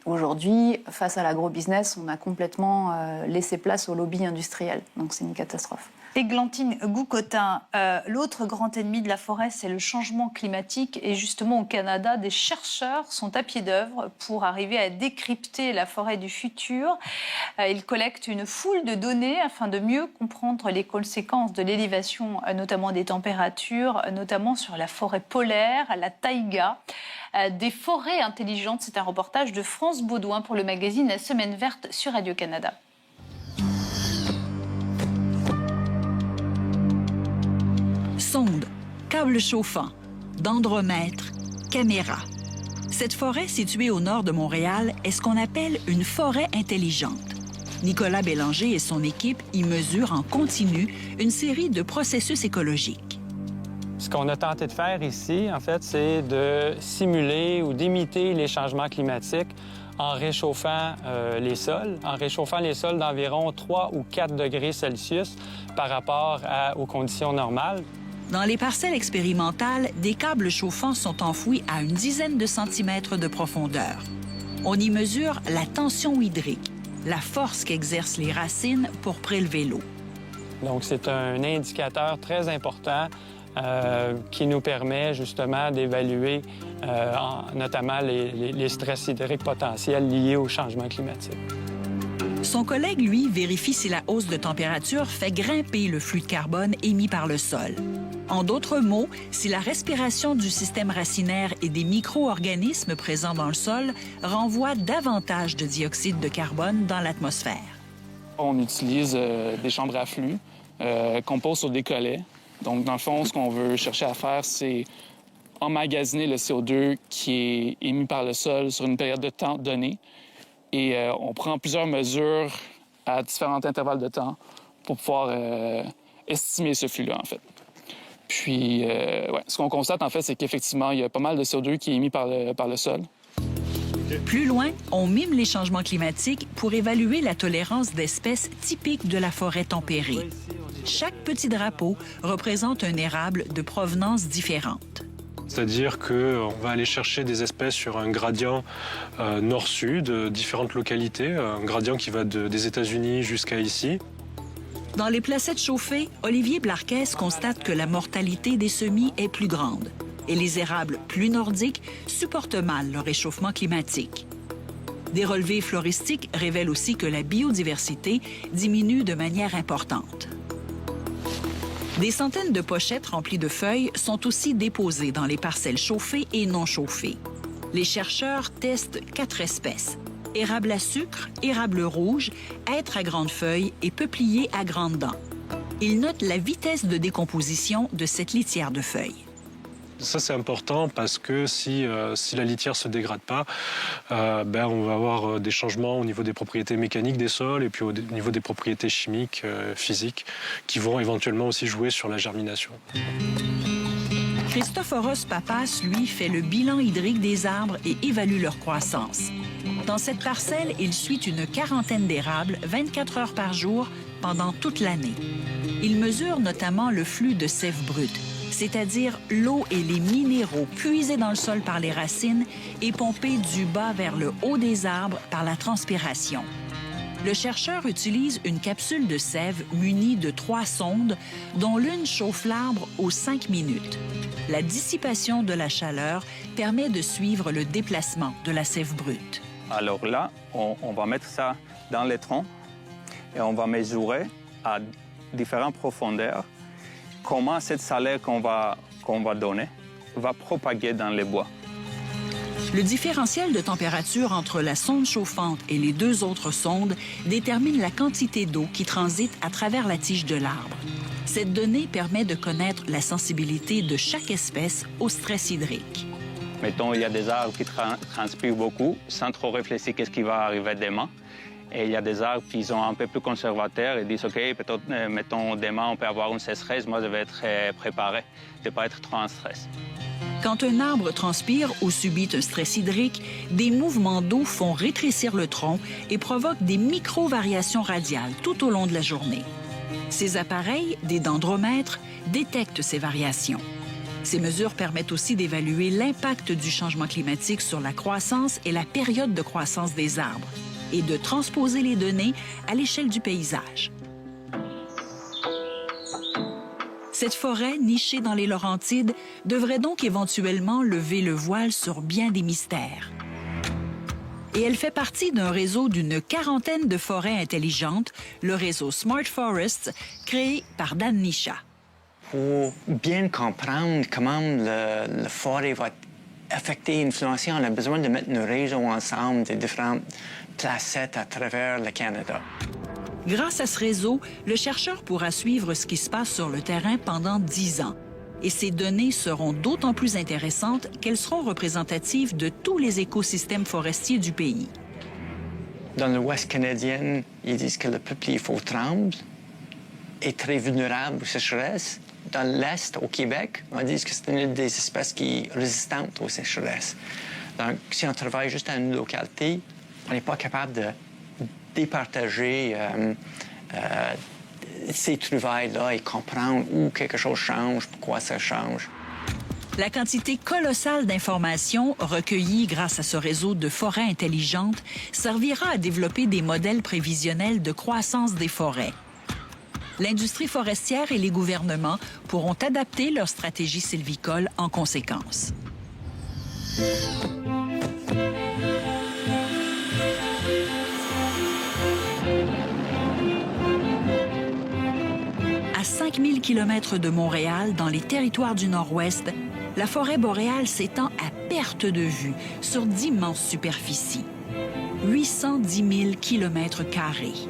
Aujourd'hui, face à l'agro-business, on a complètement laissé place au lobby industriel. Donc c'est une catastrophe. Églantine Goucotin, l'autre grand ennemi de la forêt, c'est le changement climatique. Et justement, au Canada, des chercheurs sont à pied d'œuvre pour arriver à décrypter la forêt du futur. Ils collectent une foule de données afin de mieux comprendre les conséquences de l'élévation, notamment des températures, notamment sur la forêt polaire, la taïga. Des forêts intelligentes, c'est un reportage de France Baudouin pour le magazine La Semaine Verte sur Radio-Canada. Sonde, câble chauffant, dendromètre, caméra. Cette forêt située au nord de Montréal est ce qu'on appelle une forêt intelligente. Nicolas Bélanger et son équipe y mesurent en continu une série de processus écologiques. Ce qu'on a tenté de faire ici, en fait, c'est de simuler ou d'imiter les changements climatiques en réchauffant les sols, d'environ 3 ou 4 degrés Celsius par rapport aux conditions normales. Dans les parcelles expérimentales, des câbles chauffants sont enfouis à une dizaine de centimètres de profondeur. On y mesure la tension hydrique, la force qu'exercent les racines pour prélever l'eau. Donc, c'est un indicateur très important qui nous permet justement d'évaluer notamment les stress hydriques potentiels liés au changement climatique. Son collègue, lui, vérifie si la hausse de température fait grimper le flux de carbone émis par le sol. En d'autres mots, si la respiration du système racinaire et des micro-organismes présents dans le sol renvoie davantage de dioxyde de carbone dans l'atmosphère. On utilise des chambres à flux qu'on pose sur des collets. Donc, dans le fond, ce qu'on veut chercher à faire, c'est emmagasiner le CO2 qui est émis par le sol sur une période de temps donnée. Et on prend plusieurs mesures à différents intervalles de temps pour pouvoir estimer ce flux-là, en fait. Puis, ce qu'on constate, en fait, c'est qu'effectivement, il y a pas mal de CO2 qui est émis par le sol. Plus loin, on mime les changements climatiques pour évaluer la tolérance d'espèces typiques de la forêt tempérée. Chaque petit drapeau représente un érable de provenance différente. C'est-à-dire qu'on va aller chercher des espèces sur un gradient nord-sud, différentes localités, un gradient qui va des États-Unis jusqu'à ici. Dans les placettes chauffées, Olivier Blarquès constate que la mortalité des semis est plus grande et les érables plus nordiques supportent mal le réchauffement climatique. Des relevés floristiques révèlent aussi que la biodiversité diminue de manière importante. Des centaines de pochettes remplies de feuilles sont aussi déposées dans les parcelles chauffées et non chauffées. Les chercheurs testent 4 espèces: érable à sucre, érable rouge, hêtre à grandes feuilles et peuplier à grandes dents. Ils notent la vitesse de décomposition de cette litière de feuilles. Ça, c'est important parce que si la litière ne se dégrade pas, on va avoir des changements au niveau des propriétés mécaniques des sols et puis au niveau des propriétés chimiques, physiques, qui vont éventuellement aussi jouer sur la germination. Christophoros Papas, lui, fait le bilan hydrique des arbres et évalue leur croissance. Dans cette parcelle, il suit une quarantaine d'érables 24 heures par jour pendant toute l'année. Il mesure notamment le flux de sève brute, c'est-à-dire l'eau et les minéraux puisés dans le sol par les racines et pompés du bas vers le haut des arbres par la transpiration. Le chercheur utilise une capsule de sève munie de 3 sondes, dont l'une chauffe l'arbre aux 5 minutes. La dissipation de la chaleur permet de suivre le déplacement de la sève brute. Alors là, on va mettre ça dans les troncs et on va mesurer à différentes profondeurs comment cette chaleur qu'on va donner va propager dans les bois. Le différentiel de température entre la sonde chauffante et les 2 autres sondes détermine la quantité d'eau qui transite à travers la tige de l'arbre. Cette donnée permet de connaître la sensibilité de chaque espèce au stress hydrique. Mettons, il y a des arbres qui transpirent beaucoup sans trop réfléchir qu'est-ce qui va arriver demain. Et il y a des arbres qui sont un peu plus conservateurs et disent, OK, peut-être, mettons, demain, on peut avoir une sécheresse. Moi, je vais être préparé. Je ne vais pas être trop en stress. Quand un arbre transpire ou subit un stress hydrique, des mouvements d'eau font rétrécir le tronc et provoquent des micro-variations radiales tout au long de la journée. Ces appareils, des dendromètres, détectent ces variations. Ces mesures permettent aussi d'évaluer l'impact du changement climatique sur la croissance et la période de croissance des arbres et de transposer les données à l'échelle du paysage. Cette forêt, nichée dans les Laurentides, devrait donc éventuellement lever le voile sur bien des mystères. Et elle fait partie d'un réseau d'une quarantaine de forêts intelligentes, le réseau Smart Forests, créé par Dan Nisha. Pour bien comprendre comment la forêt va affecter et influencer, on a besoin de mettre nos réseaux ensemble de différentes placettes à travers le Canada. Grâce à ce réseau, le chercheur pourra suivre ce qui se passe sur le terrain pendant 10 ans. Et ces données seront d'autant plus intéressantes qu'elles seront représentatives de tous les écosystèmes forestiers du pays. Dans l'Ouest canadien, ils disent que le peuplier faux tremble est très vulnérable aux sécheresses. Dans l'Est, au Québec, on dit que c'est une des espèces qui est résistante aux sécheresses. Donc, si on travaille juste à une localité, on n'est pas capable de départager ces trouvailles-là et comprendre où quelque chose change, pourquoi ça change. La quantité colossale d'informations recueillies grâce à ce réseau de forêts intelligentes servira à développer des modèles prévisionnels de croissance des forêts. L'industrie forestière et les gouvernements pourront adapter leur stratégie sylvicole en conséquence. À 5000 km de Montréal, dans les territoires du Nord-Ouest, la forêt boréale s'étend à perte de vue sur d'immenses superficies. 810 000 km².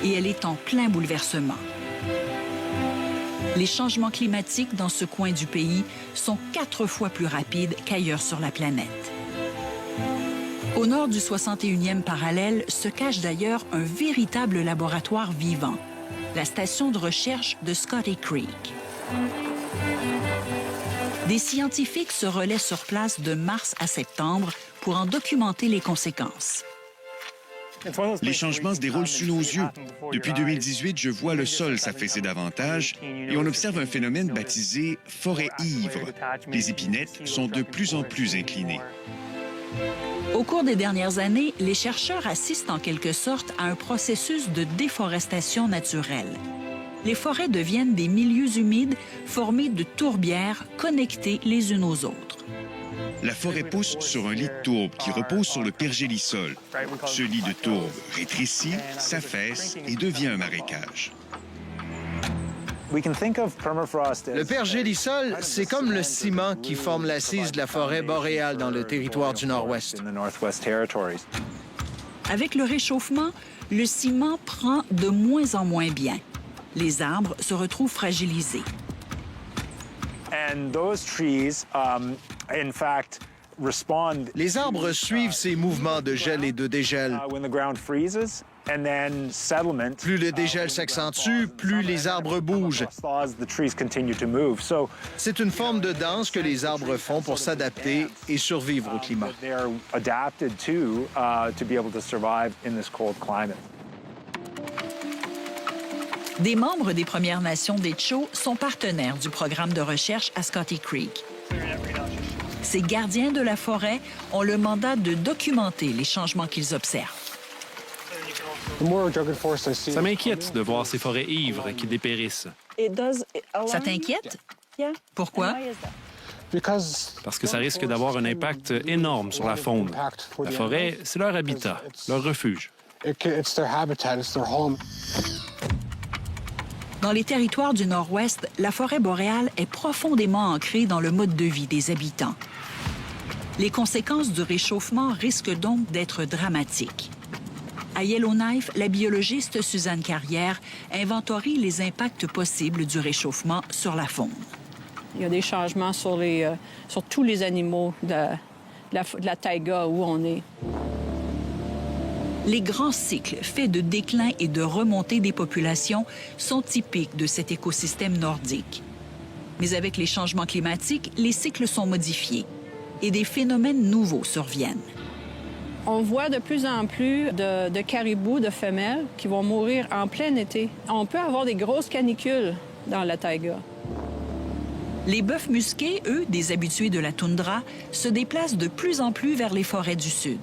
Et elle est en plein bouleversement. Les changements climatiques dans ce coin du pays sont 4 fois plus rapides qu'ailleurs sur la planète. Au nord du 61e parallèle se cache d'ailleurs un véritable laboratoire vivant, la station de recherche de Scotty Creek. Des scientifiques se relaient sur place de mars à septembre pour en documenter les conséquences. Les changements se déroulent sous nos yeux. Depuis 2018, je vois le sol s'affaisser davantage et on observe un phénomène baptisé forêt ivre. Les épinettes sont de plus en plus inclinées. Au cours des dernières années, les chercheurs assistent en quelque sorte à un processus de déforestation naturelle. Les forêts deviennent des milieux humides formés de tourbières connectées les unes aux autres. La forêt pousse sur un lit de tourbe qui repose sur le pergélisol. Ce lit de tourbe rétrécit, s'affaisse et devient un marécage. Le pergélisol, c'est comme le ciment qui forme l'assise de la forêt boréale dans le territoire du Nord-Ouest. Avec le réchauffement, le ciment prend de moins en moins bien. Les arbres se retrouvent fragilisés. Les arbres suivent ces mouvements de gel et de dégel. Plus le dégel s'accentue, plus les arbres bougent. C'est une forme de danse que les arbres font pour s'adapter et survivre au climat. Des membres des Premières Nations des Tchos sont partenaires du programme de recherche à Scotty Creek. Ces gardiens de la forêt ont le mandat de documenter les changements qu'ils observent. Ça m'inquiète de voir ces forêts ivres qui dépérissent. Ça t'inquiète? Pourquoi? Parce que ça risque d'avoir un impact énorme sur la faune. La forêt, c'est leur habitat, leur refuge. Dans les territoires du Nord-Ouest, la forêt boréale est profondément ancrée dans le mode de vie des habitants. Les conséquences du réchauffement risquent donc d'être dramatiques. À Yellowknife, la biologiste Suzanne Carrière inventorie les impacts possibles du réchauffement sur la faune. Il y a des changements sur tous les animaux de la taïga où on est. Les grands cycles faits de déclin et de remontée des populations sont typiques de cet écosystème nordique. Mais avec les changements climatiques, les cycles sont modifiés et des phénomènes nouveaux surviennent. On voit de plus en plus de caribous, de femelles, qui vont mourir en plein été. On peut avoir des grosses canicules dans la taïga. Les bœufs musqués, eux, des habitués de la toundra, se déplacent de plus en plus vers les forêts du sud.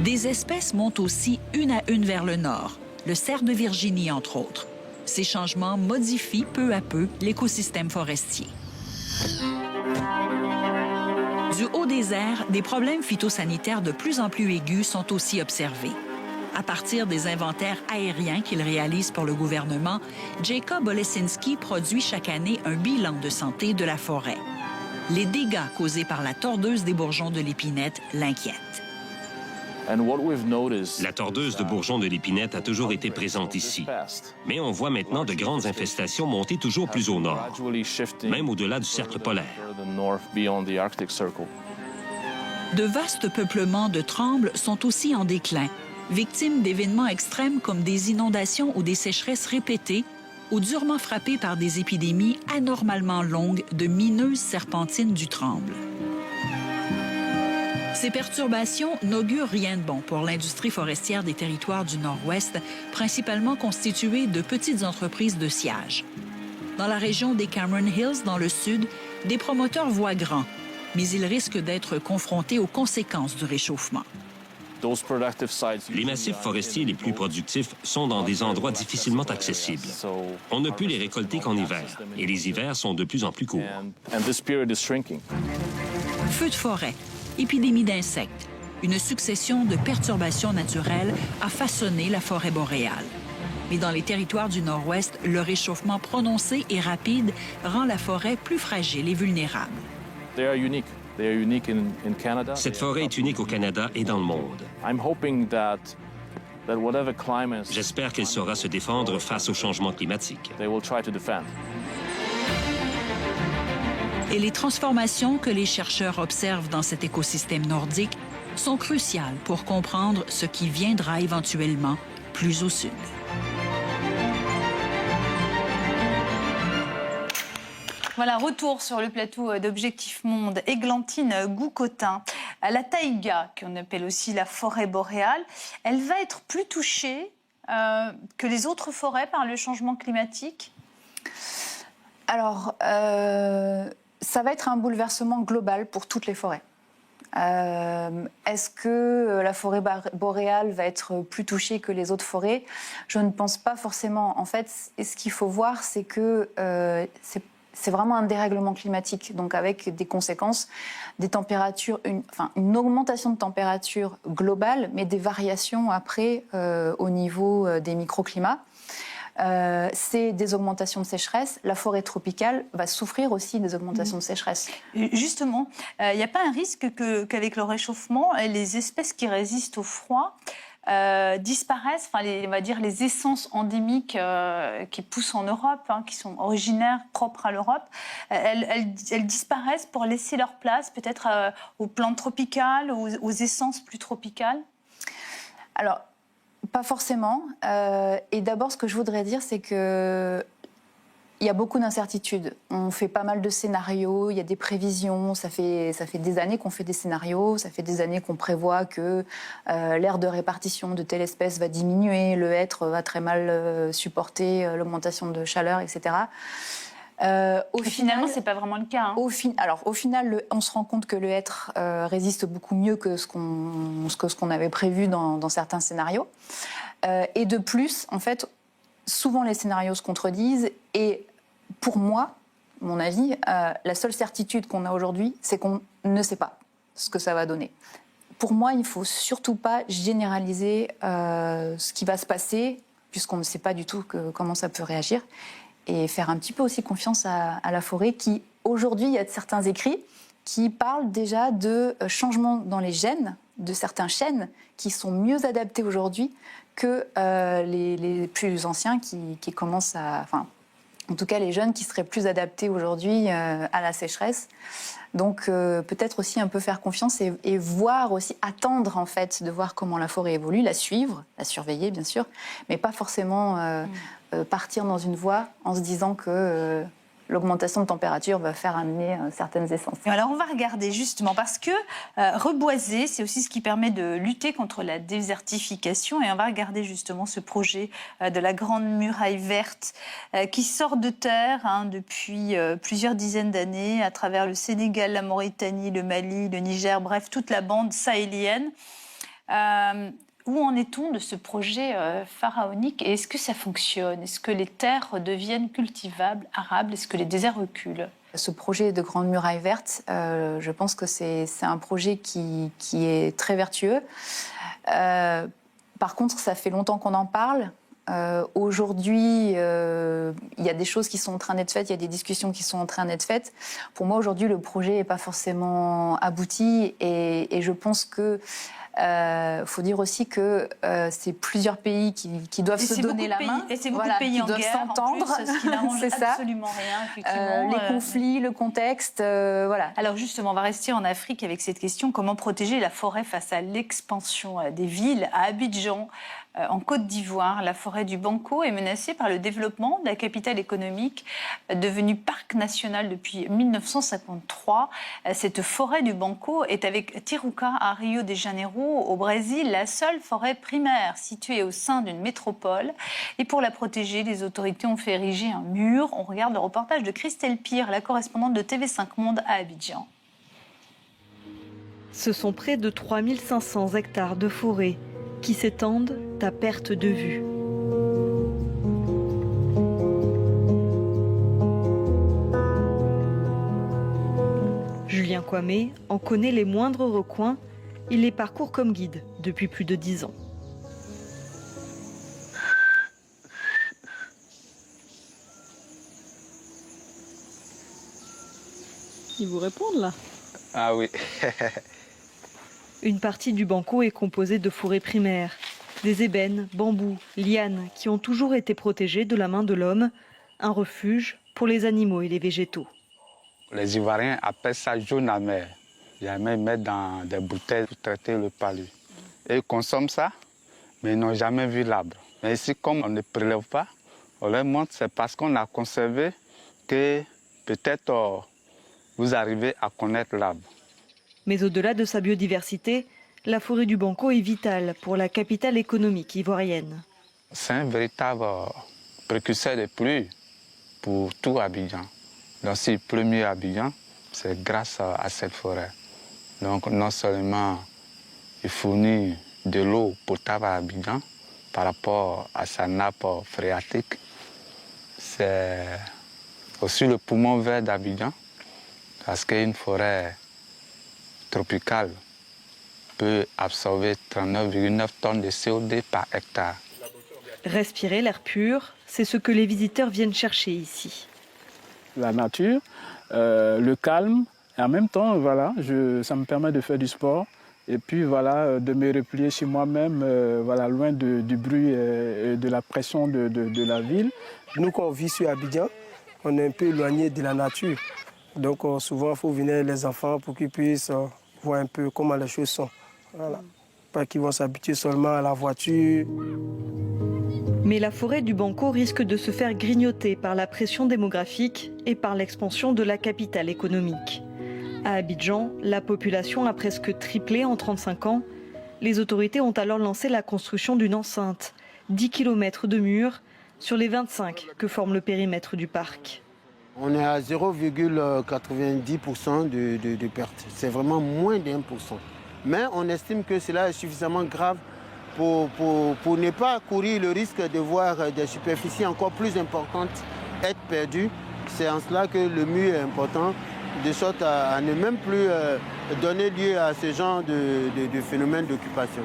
Des espèces montent aussi une à une vers le nord, le cerf de Virginie, entre autres. Ces changements modifient peu à peu l'écosystème forestier. Du haut des airs, des problèmes phytosanitaires de plus en plus aigus sont aussi observés. À partir des inventaires aériens qu'il réalise pour le gouvernement, Jacob Olesinski produit chaque année un bilan de santé de la forêt. Les dégâts causés par la tordeuse des bourgeons de l'épinette l'inquiètent. La tordeuse de bourgeons de l'épinette a toujours été présente ici. Mais on voit maintenant de grandes infestations monter toujours plus au nord, même au-delà du cercle polaire. De vastes peuplements de trembles sont aussi en déclin, victimes d'événements extrêmes comme des inondations ou des sécheresses répétées, ou durement frappés par des épidémies anormalement longues de mineuses serpentines du tremble. Ces perturbations n'augurent rien de bon pour l'industrie forestière des territoires du Nord-Ouest, principalement constituée de petites entreprises de sciage. Dans la région des Cameron Hills, dans le sud, des promoteurs voient grand, mais ils risquent d'être confrontés aux conséquences du réchauffement. Les massifs forestiers les plus productifs sont dans des endroits difficilement accessibles. On ne peut les récolter qu'en hiver, et les hivers sont de plus en plus courts. Feux de forêt, épidémie d'insectes, une succession de perturbations naturelles a façonné la forêt boréale. Mais dans les territoires du Nord-Ouest, le réchauffement prononcé et rapide rend la forêt plus fragile et vulnérable. Cette forêt est unique au Canada et dans le monde. J'espère qu'elle saura se défendre face au changement climatique. Et les transformations que les chercheurs observent dans cet écosystème nordique sont cruciales pour comprendre ce qui viendra éventuellement plus au sud. Voilà, retour sur le plateau d'Objectif Monde. Églantine Goucotin, la taïga, qu'on appelle aussi la forêt boréale, elle va être plus touchée que les autres forêts par le changement climatique? Alors, ça va être un bouleversement global pour toutes les forêts. Est-ce que la forêt boréale va être plus touchée que les autres forêts? Je ne pense pas forcément. En fait, ce qu'il faut voir, c'est que c'est vraiment un dérèglement climatique, donc avec des conséquences, des températures, une augmentation de température globale, mais des variations après au niveau des microclimats. C'est des augmentations de sécheresse. La forêt tropicale va souffrir aussi des augmentations de sécheresse. Justement, il n'y a pas un risque qu'avec le réchauffement, les espèces qui résistent au froid disparaissent, on va dire les essences endémiques qui poussent en Europe, qui sont originaires, propres à l'Europe, elles disparaissent pour laisser leur place peut-être aux plantes tropicales, aux essences plus tropicales? Alors, pas forcément. Et d'abord, ce que je voudrais dire, c'est que il y a beaucoup d'incertitudes. On fait pas mal de scénarios, il y a des prévisions. Ça fait des années qu'on fait des scénarios, ça fait des années qu'on prévoit que l'aire de répartition de telle espèce va diminuer, le hêtre va très mal supporter l'augmentation de chaleur, etc. Finalement, c'est pas vraiment le cas. Au final, on se rend compte que le hêtre résiste beaucoup mieux que ce qu'on avait prévu dans certains scénarios. Et de plus, en fait, souvent les scénarios se contredisent. Et pour moi, mon avis, la seule certitude qu'on a aujourd'hui, c'est qu'on ne sait pas ce que ça va donner. Pour moi, il ne faut surtout pas généraliser ce qui va se passer, puisqu'on ne sait pas du tout comment ça peut réagir. Et faire un petit peu aussi confiance à la forêt qui, aujourd'hui, il y a certains écrits qui parlent déjà de changements dans les gènes, de certains chênes qui sont mieux adaptés aujourd'hui que les plus anciens qui commencent à... Enfin, en tout cas, les jeunes qui seraient plus adaptés aujourd'hui à la sécheresse. Donc, peut-être aussi un peu faire confiance et voir aussi, attendre en fait, de voir comment la forêt évolue, la suivre, la surveiller bien sûr, mais pas forcément partir dans une voie en se disant que l'augmentation de température va faire amener certaines essences. Alors on va regarder justement, parce que reboiser, c'est aussi ce qui permet de lutter contre la désertification, et on va regarder justement ce projet de la Grande Muraille Verte qui sort de terre depuis plusieurs dizaines d'années à travers le Sénégal, la Mauritanie, le Mali, le Niger, bref, toute la bande sahélienne. Où en est-on de ce projet pharaonique et est-ce que ça fonctionne? Est-ce que les terres deviennent cultivables, arables? Est-ce que les déserts reculent? Ce projet de Grande Muraille Verte, je pense que c'est un projet qui est très vertueux. Par contre, ça fait longtemps qu'on en parle. Aujourd'hui, il y a des choses qui sont en train d'être faites, il y a des discussions qui sont en train d'être faites. Pour moi, aujourd'hui, le projet n'est pas forcément abouti et je pense que faut dire aussi que c'est plusieurs pays qui doivent se donner la main. Et c'est beaucoup de pays en doivent guerre, s'entendre. en plus, ce qui n'arrange absolument rien, effectivement. Les conflits, le contexte, voilà. Alors justement, on va rester en Afrique avec cette question. Comment protéger la forêt face à l'expansion des villes? À Abidjan, en Côte d'Ivoire, la forêt du Banco est menacée par le développement de la capitale économique devenue parc national depuis 1953. Cette forêt du Banco est avec Tijuca à Rio de Janeiro, au Brésil, la seule forêt primaire située au sein d'une métropole. Et pour la protéger, les autorités ont fait ériger un mur. On regarde le reportage de Christelle Pire, la correspondante de TV5 Monde à Abidjan. Ce sont près de 3500 hectares de forêt qui s'étendent à perte de vue. Julien Kwame en connaît les moindres recoins. Il les parcourt comme guide depuis plus de 10 ans. Ils vous répondent là? Ah oui. Une partie du Banco est composée de forêts primaires, des ébènes, bambous, lianes qui ont toujours été protégées de la main de l'homme, un refuge pour les animaux et les végétaux. Les Ivoiriens appellent ça jaune amer. Jamais ils mettent dans des bouteilles pour traiter le palu. Et ils consomment ça, mais ils n'ont jamais vu l'arbre. Mais ici, comme on ne prélève pas, on leur montre, c'est parce qu'on a conservé que peut-être vous arrivez à connaître l'arbre. Mais au-delà de sa biodiversité, la forêt du Banco est vitale pour la capitale économique ivoirienne. C'est un véritable précurseur de pluie pour tout Abidjan. Donc s'il pleut mieux à Abidjan, c'est grâce à cette forêt. Donc non seulement il fournit de l'eau potable à Abidjan par rapport à sa nappe phréatique, c'est aussi le poumon vert d'Abidjan, parce qu'une forêt tropicale peut absorber 39,9 tonnes de CO2 par hectare. Respirer l'air pur, c'est ce que les visiteurs viennent chercher ici. La nature, le calme, et en même temps, voilà, ça me permet de faire du sport et puis voilà, de me replier chez moi-même, voilà, loin du bruit et de la pression de la ville. Nous, quand on vit sur Abidjan, on est un peu éloigné de la nature. Donc souvent, il faut venir les enfants pour qu'ils puissent voir un peu comment les choses sont. Voilà. Pas qu'ils vont s'habituer seulement à la voiture. Mais la forêt du Banco risque de se faire grignoter par la pression démographique et par l'expansion de la capitale économique. À Abidjan, la population a presque triplé en 35 ans. Les autorités ont alors lancé la construction d'une enceinte, 10 km de murs, sur les 25 que forme le périmètre du parc. On est à 0,90% de perte. C'est vraiment moins d'1%. Mais on estime que cela est suffisamment grave pour ne pas courir le risque de voir des superficies encore plus importantes être perdues. C'est en cela que le mur est important, de sorte à ne même plus donner lieu à ce genre de phénomène d'occupation.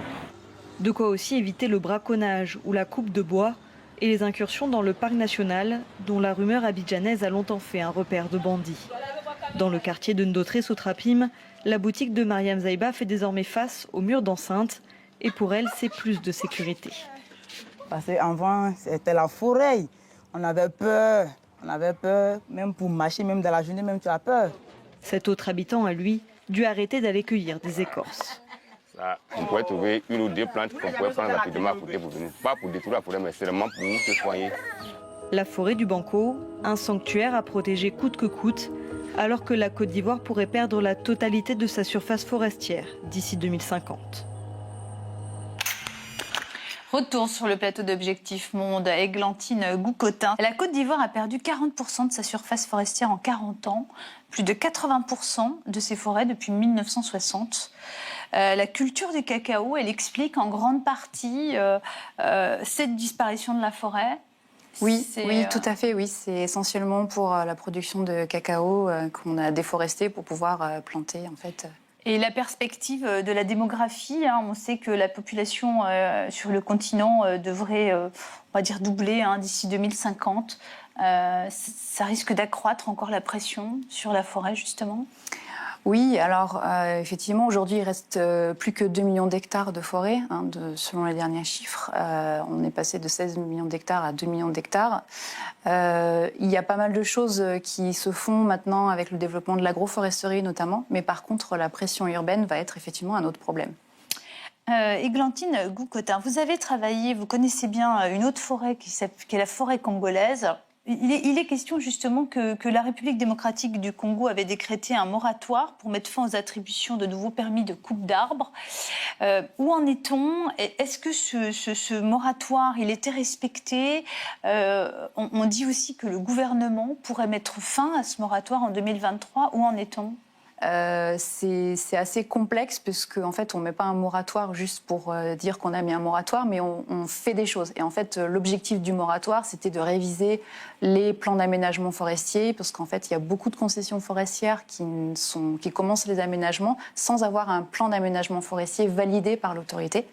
De quoi aussi éviter le braconnage ou la coupe de bois et les incursions dans le parc national, dont la rumeur abidjanaise a longtemps fait un repère de bandits. Dans le quartier de Ndotré-Sotrapim, la boutique de Mariam Zaïba fait désormais face au mur d'enceinte. Et pour elle, c'est plus de sécurité. Parce qu'avant, c'était la forêt. On avait peur. Même pour marcher, même dans la journée, même tu as peur. Cet autre habitant, à lui, dû arrêter d'aller cueillir des écorces. Ça, on pourrait trouver une ou deux plantes qu'on pourrait prendre rapidement à côté pour venir. Pas pour détruire la forêt, mais seulement pour se soigner. La forêt du Banco, un sanctuaire à protéger coûte que coûte, alors que la Côte d'Ivoire pourrait perdre la totalité de sa surface forestière d'ici 2050. Retour sur le plateau d'Objectif Monde, Églantine Goucotin. La Côte d'Ivoire a perdu 40% de sa surface forestière en 40 ans, plus de 80% de ses forêts depuis 1960. La culture du cacao, elle explique en grande partie cette disparition de la forêt. Oui, tout à fait. Oui, c'est essentiellement pour la production de cacao qu'on a déforesté pour pouvoir planter en fait. Et la perspective de la démographie, on sait que la population sur le continent devrait, on va dire, doubler d'ici 2050. Ça risque d'accroître encore la pression sur la forêt, justement ? Oui, alors effectivement, aujourd'hui, il reste plus que 2 millions d'hectares de forêt, selon les derniers chiffres. On est passé de 16 millions d'hectares à 2 millions d'hectares. Il y a pas mal de choses qui se font maintenant avec le développement de l'agroforesterie notamment, mais par contre, la pression urbaine va être effectivement un autre problème. Églantine Goukotin, vous avez travaillé, vous connaissez bien une autre forêt qui est la forêt congolaise. Il est question justement que la République démocratique du Congo avait décrété un moratoire pour mettre fin aux attributions de nouveaux permis de coupe d'arbres. Où en est-on? Est-ce que ce moratoire, il était respecté? On dit aussi que le gouvernement pourrait mettre fin à ce moratoire en 2023. Où en est-on? C'est assez complexe parce qu'en fait, on ne met pas un moratoire juste pour dire qu'on a mis un moratoire, mais on fait des choses. Et en fait, l'objectif du moratoire, c'était de réviser les plans d'aménagement forestier, parce qu'en fait, il y a beaucoup de concessions forestières qui commencent les aménagements sans avoir un plan d'aménagement forestier validé par l'autorité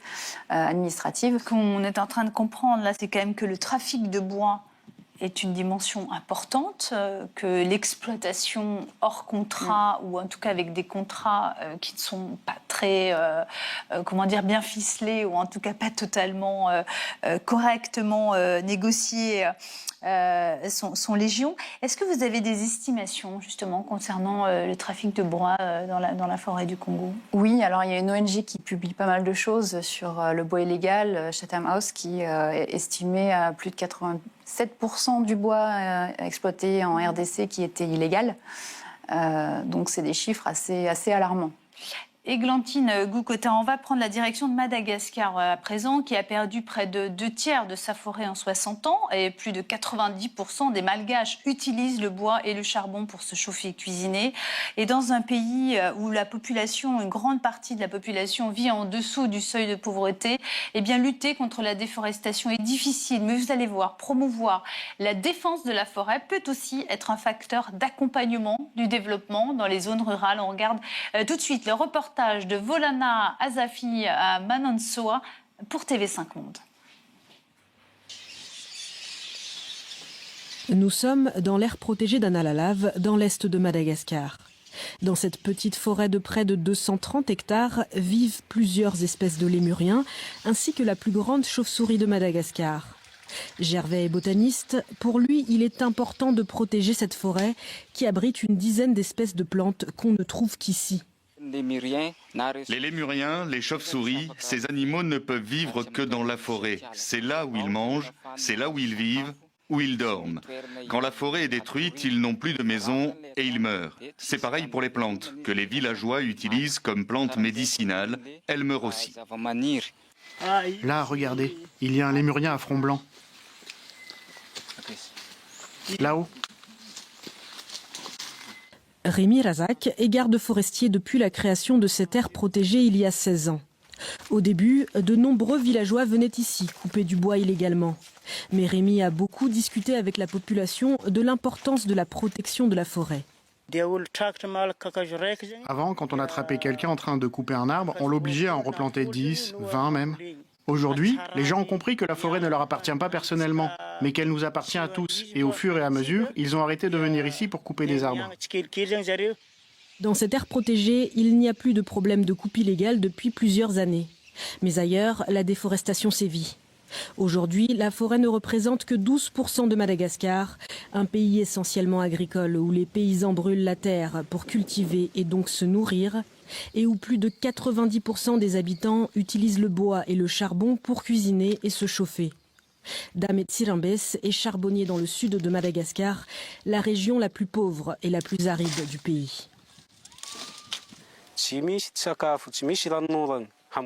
administrative. Ce qu'on est en train de comprendre, là, c'est quand même que le trafic de bois est une dimension importante, que l'exploitation hors contrat, ou en tout cas avec des contrats qui ne sont pas très, bien ficelés, ou en tout cas pas totalement correctement négociés, sont légion. Est-ce que vous avez des estimations justement concernant le trafic de bois dans la forêt du Congo? Oui, alors il y a une ONG qui publie pas mal de choses sur le bois illégal, Chatham House, qui est estimé à plus de 87% du bois exploité en RDC qui était illégal. Donc c'est des chiffres assez alarmants. Églantine Goukotin, on va prendre la direction de Madagascar à présent, qui a perdu près de 2/3 de sa forêt en 60 ans, et plus de 90% des Malgaches utilisent le bois et le charbon pour se chauffer et cuisiner. Et dans un pays où une grande partie de la population vit en dessous du seuil de pauvreté, eh bien lutter contre la déforestation est difficile. Mais vous allez voir, promouvoir la défense de la forêt peut aussi être un facteur d'accompagnement du développement dans les zones rurales. On regarde tout de suite le reportage de Volana Azafi à Manonsoa pour TV5 Monde. Nous sommes dans l'aire protégée d'Analalav, dans l'est de Madagascar. Dans cette petite forêt de près de 230 hectares vivent plusieurs espèces de lémuriens, ainsi que la plus grande chauve-souris de Madagascar. Gervais est botaniste. Pour lui, il est important de protéger cette forêt qui abrite une dizaine d'espèces de plantes qu'on ne trouve qu'ici. Les lémuriens, les chauves-souris, ces animaux ne peuvent vivre que dans la forêt. C'est là où ils mangent, c'est là où ils vivent, où ils dorment. Quand la forêt est détruite, ils n'ont plus de maison et ils meurent. C'est pareil pour les plantes, que les villageois utilisent comme plantes médicinales. Elles meurent aussi. Là, regardez, il y a un lémurien à front blanc. Là-haut. Rémi Razak est garde forestier depuis la création de cette aire protégée il y a 16 ans. Au début, de nombreux villageois venaient ici couper du bois illégalement. Mais Rémi a beaucoup discuté avec la population de l'importance de la protection de la forêt. Avant, quand on attrapait quelqu'un en train de couper un arbre, on l'obligeait à en replanter 10, 20 même. Aujourd'hui, les gens ont compris que la forêt ne leur appartient pas personnellement, mais qu'elle nous appartient à tous. Et au fur et à mesure, ils ont arrêté de venir ici pour couper des arbres. Dans cette aire protégée, il n'y a plus de problème de coupe illégale depuis plusieurs années. Mais ailleurs, la déforestation sévit. Aujourd'hui, la forêt ne représente que 12% de Madagascar, un pays essentiellement agricole où les paysans brûlent la terre pour cultiver et donc se nourrir, et où plus de 90% des habitants utilisent le bois et le charbon pour cuisiner et se chauffer. Dame Tsirambes est charbonnier dans le sud de Madagascar, la région la plus pauvre et la plus aride du pays.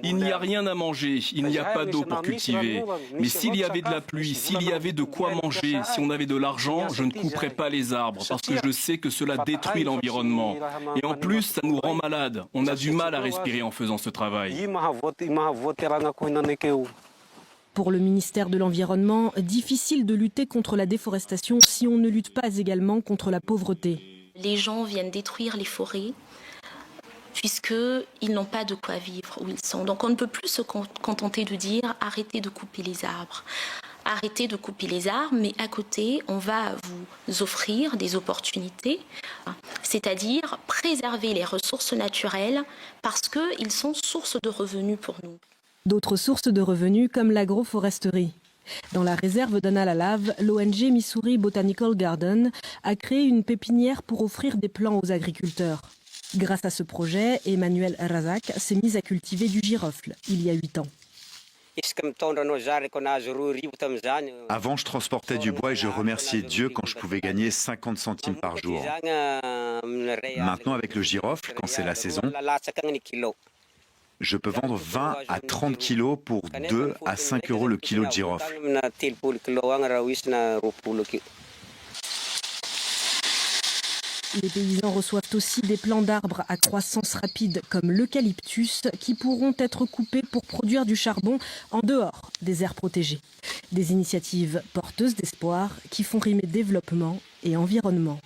Il n'y a rien à manger, il n'y a pas d'eau pour cultiver. Mais s'il y avait de la pluie, s'il y avait de quoi manger, si on avait de l'argent, je ne couperais pas les arbres parce que je sais que cela détruit l'environnement. Et en plus, ça nous rend malades. On a du mal à respirer en faisant ce travail. Pour le ministère de l'Environnement, difficile de lutter contre la déforestation si on ne lutte pas également contre la pauvreté. Les gens viennent détruire les forêts puisqu'ils n'ont pas de quoi vivre où ils sont. Donc on ne peut plus se contenter de dire « arrêtez de couper les arbres ». Arrêtez de couper les arbres, mais à côté, on va vous offrir des opportunités c'est-à-dire préserver les ressources naturelles parce qu'ils sont source de revenus pour nous. D'autres sources de revenus comme l'agroforesterie. Dans la réserve d'Anna-la-Lave, l'ONG Missouri Botanical Garden a créé une pépinière pour offrir des plants aux agriculteurs. Grâce à ce projet, Emmanuel Razak s'est mise à cultiver du girofle il y a 8 ans. Avant, je transportais du bois et je remerciais Dieu quand je pouvais gagner 50 centimes par jour. Maintenant, avec le girofle, quand c'est la saison, je peux vendre 20 à 30 kilos pour 2 à 5 euros le kilo de girofle. Les paysans reçoivent aussi des plants d'arbres à croissance rapide comme l'eucalyptus qui pourront être coupés pour produire du charbon en dehors des aires protégées. Des initiatives porteuses d'espoir qui font rimer développement et environnement.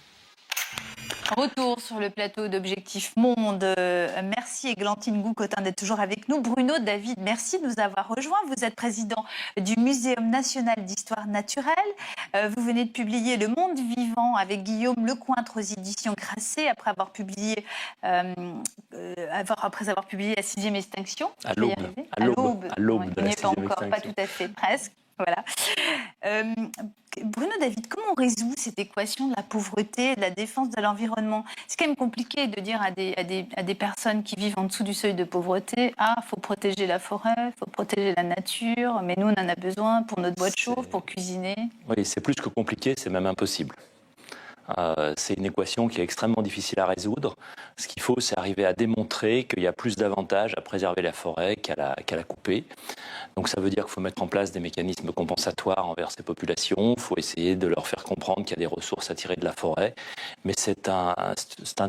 Retour sur le plateau d'Objectif Monde. Merci Églantine Goucotin d'être toujours avec nous. Bruno David, merci de nous avoir rejoints. Vous êtes président du Muséum national d'histoire naturelle. Vous venez de publier Le Monde vivant avec Guillaume Lecointre aux éditions Grasset après avoir publié La 6e extinction. À l'aube de la 6e extinction. Pas tout à fait, presque. Voilà. Bruno David, comment on résout cette équation de la pauvreté et de la défense de l'environnement? C'est quand même compliqué de dire à des personnes qui vivent en dessous du seuil de pauvreté, il faut protéger la forêt, il faut protéger la nature, mais nous on en a besoin pour notre boîte chaude, pour cuisiner. Oui, c'est plus que compliqué, c'est même impossible. C'est une équation qui est extrêmement difficile à résoudre. Ce qu'il faut, c'est arriver à démontrer qu'il y a plus d'avantages à préserver la forêt qu'à la couper. Donc ça veut dire qu'il faut mettre en place des mécanismes compensatoires envers ces populations. Il faut essayer de leur faire comprendre qu'il y a des ressources à tirer de la forêt. Mais c'est un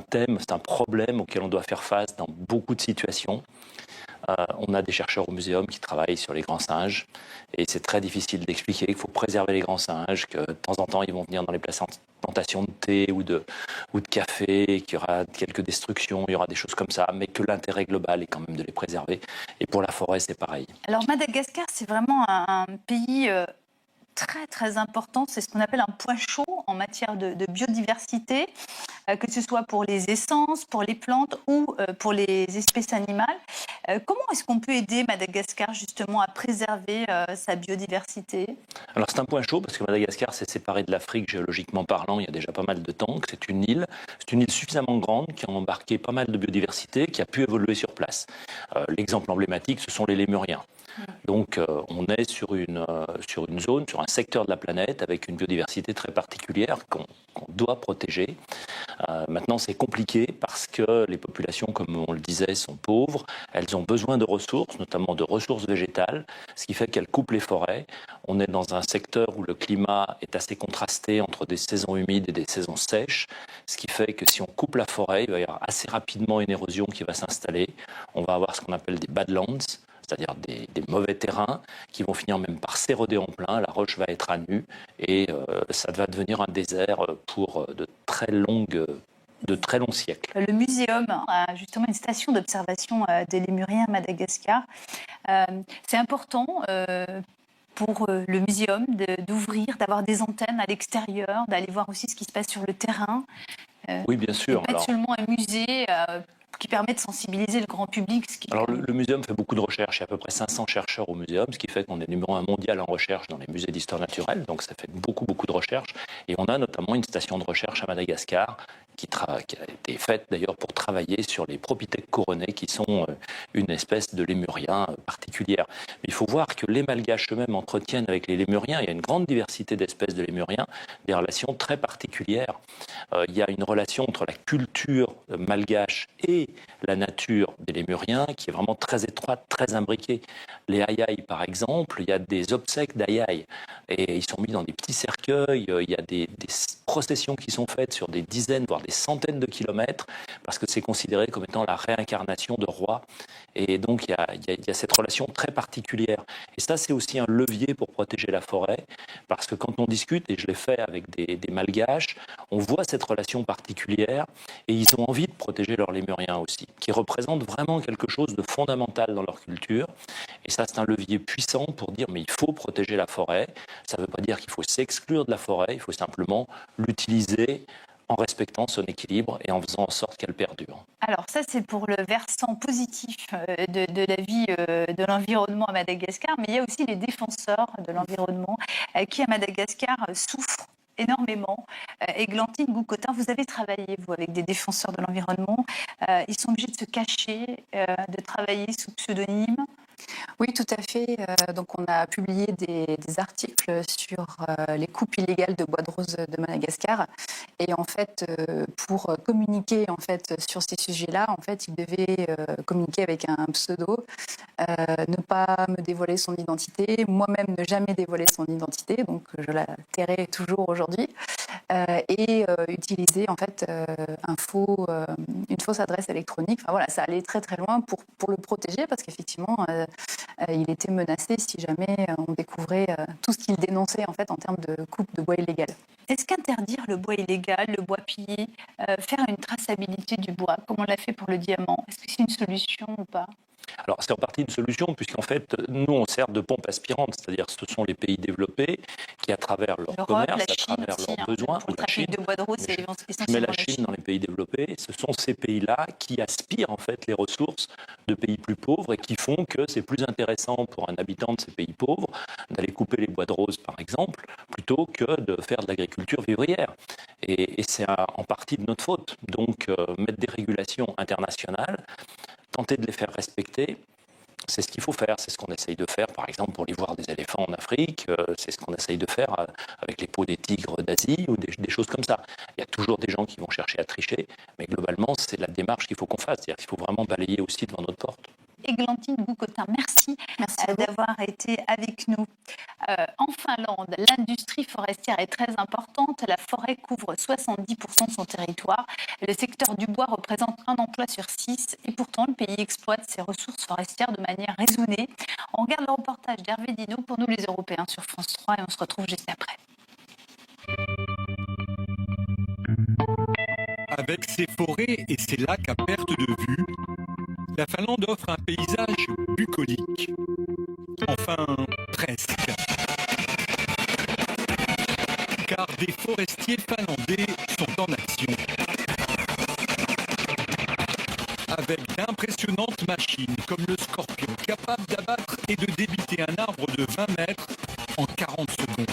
thème, c'est un problème auquel on doit faire face dans beaucoup de situations. On a des chercheurs au muséum qui travaillent sur les grands singes et c'est très difficile d'expliquer qu'il faut préserver les grands singes, que de temps en temps ils vont venir dans les plantations de thé ou de café, qu'il y aura quelques destructions, il y aura des choses comme ça, mais que l'intérêt global est quand même de les préserver. Et pour la forêt, c'est pareil. Alors Madagascar, c'est vraiment un pays très très important, c'est ce qu'on appelle un point chaud en matière de biodiversité, que ce soit pour les essences, pour les plantes ou pour les espèces animales. Comment est-ce qu'on peut aider Madagascar justement à préserver sa biodiversité? Alors c'est un point chaud parce que Madagascar s'est séparé de l'Afrique géologiquement parlant il y a déjà pas mal de temps, que c'est une île suffisamment grande qui a embarqué pas mal de biodiversité, qui a pu évoluer sur place. L'exemple emblématique, ce sont les lémuriens. Donc on est sur une zone, sur un secteur de la planète avec une biodiversité très particulière qu'on doit protéger. Maintenant c'est compliqué parce que les populations, comme on le disait, sont pauvres, elles ont besoin de ressources, notamment de ressources végétales, ce qui fait qu'elles coupent les forêts. On est dans un secteur où le climat est assez contrasté entre des saisons humides et des saisons sèches, ce qui fait que si on coupe la forêt, il va y avoir assez rapidement une érosion qui va s'installer. On va avoir ce qu'on appelle des badlands, c'est-à-dire des mauvais terrains qui vont finir même par s'éroder en plein, la roche va être à nu et ça va devenir un désert pour de très longs siècles. Le muséum a justement une station d'observation des lémuriens à Madagascar. C'est important pour le muséum d'ouvrir, d'avoir des antennes à l'extérieur, d'aller voir aussi ce qui se passe sur le terrain. Oui, bien sûr. Pas seulement un musée qui permet de sensibiliser le grand public. Alors le muséum fait beaucoup de recherches, il y a à peu près 500 chercheurs au muséum, ce qui fait qu'on est numéro 1 mondial en recherche dans les musées d'histoire naturelle, donc ça fait beaucoup de recherches. Et on a notamment une station de recherche à Madagascar qui a été faite d'ailleurs pour travailler sur les propithèques couronnés qui sont une espèce de lémurien particulière. Mais il faut voir que les Malgaches eux-mêmes entretiennent avec les lémuriens, il y a une grande diversité d'espèces de lémuriens, des relations très particulières. Il y a une relation entre la culture malgache et la nature des lémuriens qui est vraiment très étroite, très imbriquée. Les aïaïs par exemple, il y a des obsèques d'aïaïs et ils sont mis dans des petits cercueils, il y a des processions qui sont faites sur des dizaines, voire des centaines de kilomètres parce que c'est considéré comme étant la réincarnation de rois et donc il y a cette relation très particulière. Et ça c'est aussi un levier pour protéger la forêt parce que quand on discute, et je l'ai fait avec des malgaches, on voit cette relation particulière et ils ont envie de protéger leurs lémuriens aussi, qui représentent vraiment quelque chose de fondamental dans leur culture. Et ça, c'est un levier puissant pour dire mais il faut protéger la forêt. Ça ne veut pas dire qu'il faut s'exclure de la forêt, il faut simplement l'utiliser en respectant son équilibre et en faisant en sorte qu'elle perdure. Alors ça, c'est pour le versant positif de la vie de l'environnement à Madagascar, mais il y a aussi les défenseurs de l'environnement qui, à Madagascar, souffrent énormément. Églantine Goucotin, vous avez travaillé, vous, avec des défenseurs de l'environnement. Ils sont obligés de se cacher, de travailler sous pseudonyme. Oui, tout à fait. Donc, on a publié des articles sur les coupes illégales de bois de rose de Madagascar. Et en fait, pour communiquer en fait sur ces sujets-là, en fait, il devait communiquer avec un pseudo, ne pas me dévoiler son identité, moi-même ne jamais dévoiler son identité. Donc, je la tairai toujours aujourd'hui. Et utiliser en fait une fausse adresse électronique. Enfin, voilà, ça allait très très loin pour le protéger parce qu'effectivement il était menacé si jamais on découvrait tout ce qu'il dénonçait en fait en termes de coupe de bois illégal. Est-ce qu'interdire le bois illégal, le bois pillé, faire une traçabilité du bois, comme on l'a fait pour le diamant, est-ce que c'est une solution ou pas ? Alors, c'est en partie une solution, puisqu'en fait, nous, on sert de pompe aspirante, c'est-à-dire que ce sont les pays développés qui, à travers leur commerce, à travers leurs besoins, ou la Chine, de bois de rose, mais la Chine dans les pays développés, ce sont ces pays-là qui aspirent en fait les ressources de pays plus pauvres et qui font que c'est plus intéressant pour un habitant de ces pays pauvres d'aller couper les bois de rose, par exemple, plutôt que de faire de l'agriculture vivrière. Et c'est en partie de notre faute. Donc, mettre des régulations internationales, tenter de les faire respecter, c'est ce qu'il faut faire. C'est ce qu'on essaye de faire, par exemple, pour l'ivoire des éléphants en Afrique. C'est ce qu'on essaye de faire avec les peaux des tigres d'Asie ou des choses comme ça. Il y a toujours des gens qui vont chercher à tricher, mais globalement, c'est la démarche qu'il faut qu'on fasse. C'est-à-dire qu'il faut vraiment balayer aussi devant notre porte. Églantine Goucotin, merci d'avoir été avec nous. En Finlande, l'industrie forestière est très importante. La forêt couvre 70% de son territoire. Le secteur du bois représente un emploi sur 6 et pourtant le pays exploite ses ressources forestières de manière raisonnée. On regarde le reportage d'Hervé Dino pour nous les Européens sur France 3 et on se retrouve juste après. Avec ses forêts et ses lacs à perte de vue, la Finlande offre un paysage bucolique. Enfin, presque. Car des forestiers finlandais sont en action. Avec d'impressionnantes machines comme le Scorpion, capable d'abattre et de débiter un arbre de 20 mètres en 40 secondes.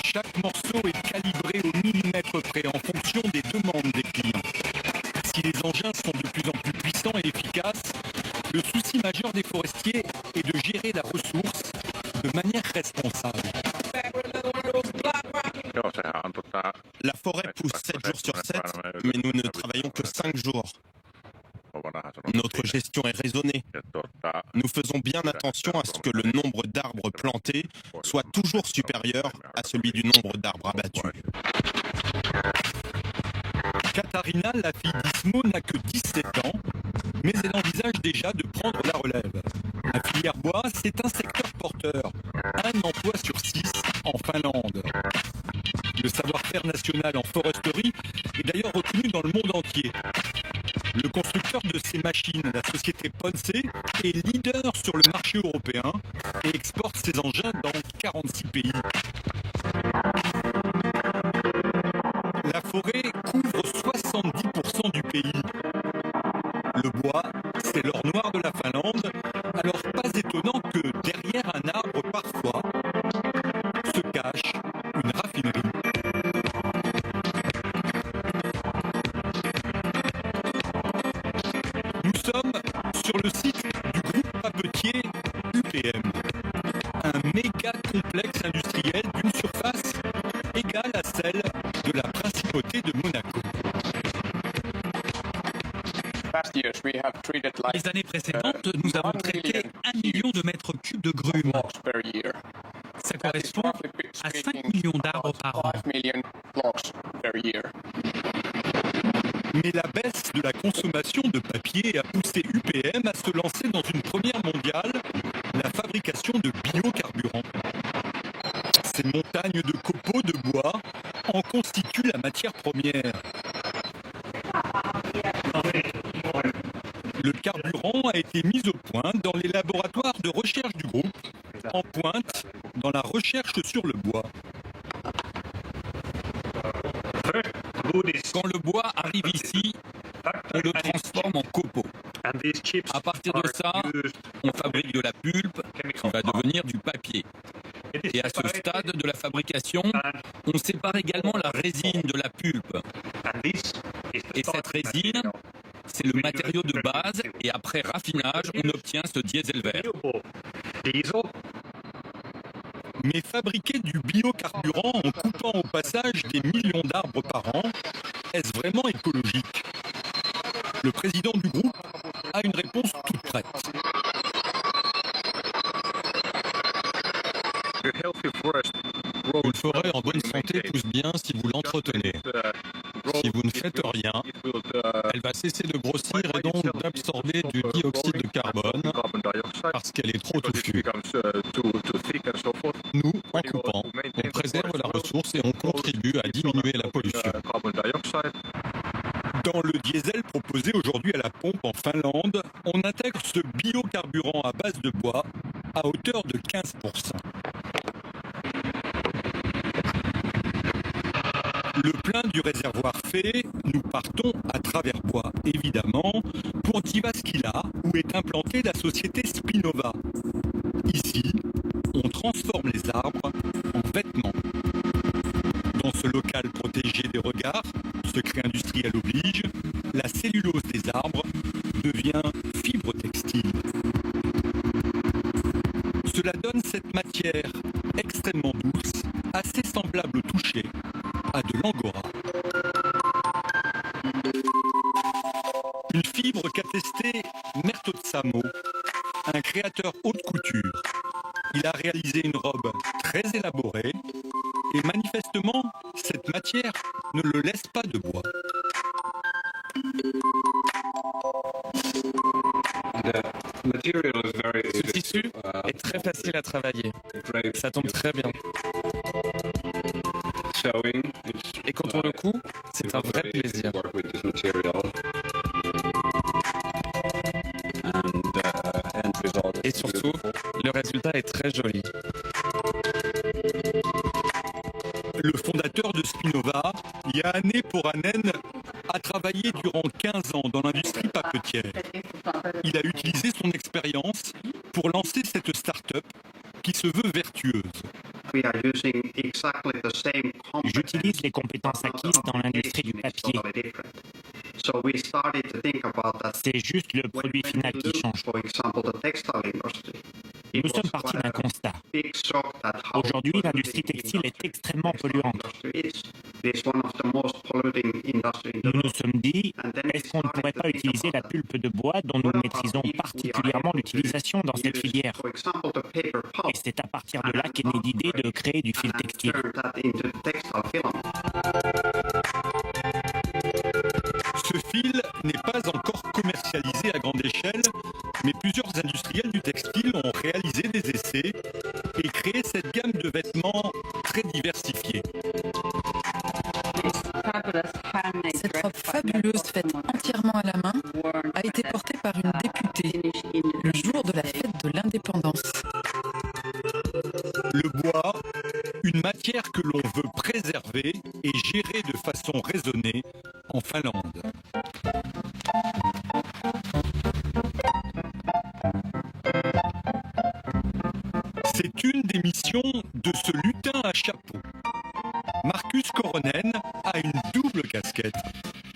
Chaque morceau est calibré au millimètre près en fonction des demandes des clients. Si les engins sont de plus en plus puissants et efficaces, le souci majeur des forestiers est de gérer la ressource de manière responsable. La forêt pousse 7 jours sur 7, mais nous ne travaillons que 5 jours. Notre gestion est raisonnée. Nous faisons bien attention à ce que le nombre d'arbres plantés soit toujours supérieur à celui du nombre d'arbres abattus. Katharina, la fille d'Ismo, n'a que 17 ans, mais elle envisage déjà de prendre la relève. La filière bois, c'est un secteur porteur, un emploi sur 6 en Finlande. Le savoir-faire national en foresterie est d'ailleurs reconnu dans le monde entier. Le constructeur de ces machines, la société Ponce, est leader sur le marché européen et exporte ses engins dans 46 pays. La forêt couvre 70% du pays. Le bois, c'est l'or noir de la Finlande, alors pas étonnant que derrière un arbre parfois se cache une raffinerie. Nous sommes sur le site du groupe papetier UPM, un méga complexe industriel d'une surface égale à celle de la principauté de Monaco. Les années précédentes, nous avons traité 1 million de mètres cubes de grumes. Ça correspond à 5 millions d'arbres par an. Mais la baisse de la consommation de papier a poussé UPM à se lancer dans une première mondiale, la fabrication de biocarburants. Ces montagnes de copeaux de bois en constituent la matière première. Le carburant a été mis au point dans les laboratoires de recherche du groupe en pointe dans la recherche sur le bois. Quand le bois arrive ici, on le transforme en copeaux. À partir de ça, on fabrique de la pulpe qui va devenir du papier. Et à ce stade de la fabrication, on sépare également la résine de la pulpe. Et cette résine, c'est le matériau de base et après raffinage, on obtient ce diesel vert. Mais fabriquer du biocarburant en coupant au passage des millions d'arbres par an, est-ce vraiment écologique? Le président du groupe a une réponse toute prête. Une forêt en bonne santé pousse bien si vous l'entretenez. Si vous ne faites rien, elle va cesser de grossir et donc d'absorber du dioxyde de carbone parce qu'elle est trop touffue. Nous, en coupant, on préserve la ressource et on contribue à diminuer la pollution. Dans le diesel proposé aujourd'hui à la pompe en Finlande, on intègre ce biocarburant à base de bois à hauteur de 15%. Le plein du réservoir fait, nous partons à travers bois, évidemment, pour Jyväskylä, où est implantée la société Spinnova. Ici, on transforme les arbres en vêtements. Dans ce local protégé des regards, secret industriel oblige, la cellulose des arbres devient fibre textile. Cela donne cette matière extrêmement douce, assez semblable au toucher à de l'angora. Une fibre qu'a testée Merto Tsamo, un créateur haute couture. Il a réalisé une robe très élaborée et manifestement, cette matière ne le laisse pas de bois. Ce tissu est très facile à travailler. Ça tombe très bien. Et quand on le coud, c'est un vrai plaisir. Et surtout, le résultat est très joli. Le fondateur de Spinnova, Janne Poranen, a travaillé durant 15 ans dans l'industrie papetière. Il a utilisé son expérience pour lancer cette start-up qui se veut vertueuse. J'utilise les compétences acquises dans l'industrie du papier. C'est juste le produit final qui change. Nous sommes partis d'un constat. Aujourd'hui, l'industrie textile est extrêmement polluante. Nous nous sommes dit, est-ce qu'on ne pourrait pas utiliser la pulpe de bois dont nous maîtrisons particulièrement l'utilisation dans cette filière? Et c'est à partir de là qu'est née l'idée de créer du fil textile. Ce fil n'est pas encore commercialisé à grande échelle, mais plusieurs industriels du textile ont réalisé des essais et créé cette gamme de vêtements très diversifiée. Cette robe fabuleuse faite entièrement à la main a été portée par une députée le jour de la fête de l'indépendance. Le bois, une matière que l'on veut préserver et gérer de façon raisonnée en Finlande. C'est une des missions de ce lutin à chapeau. Markus Koronen a une double casquette.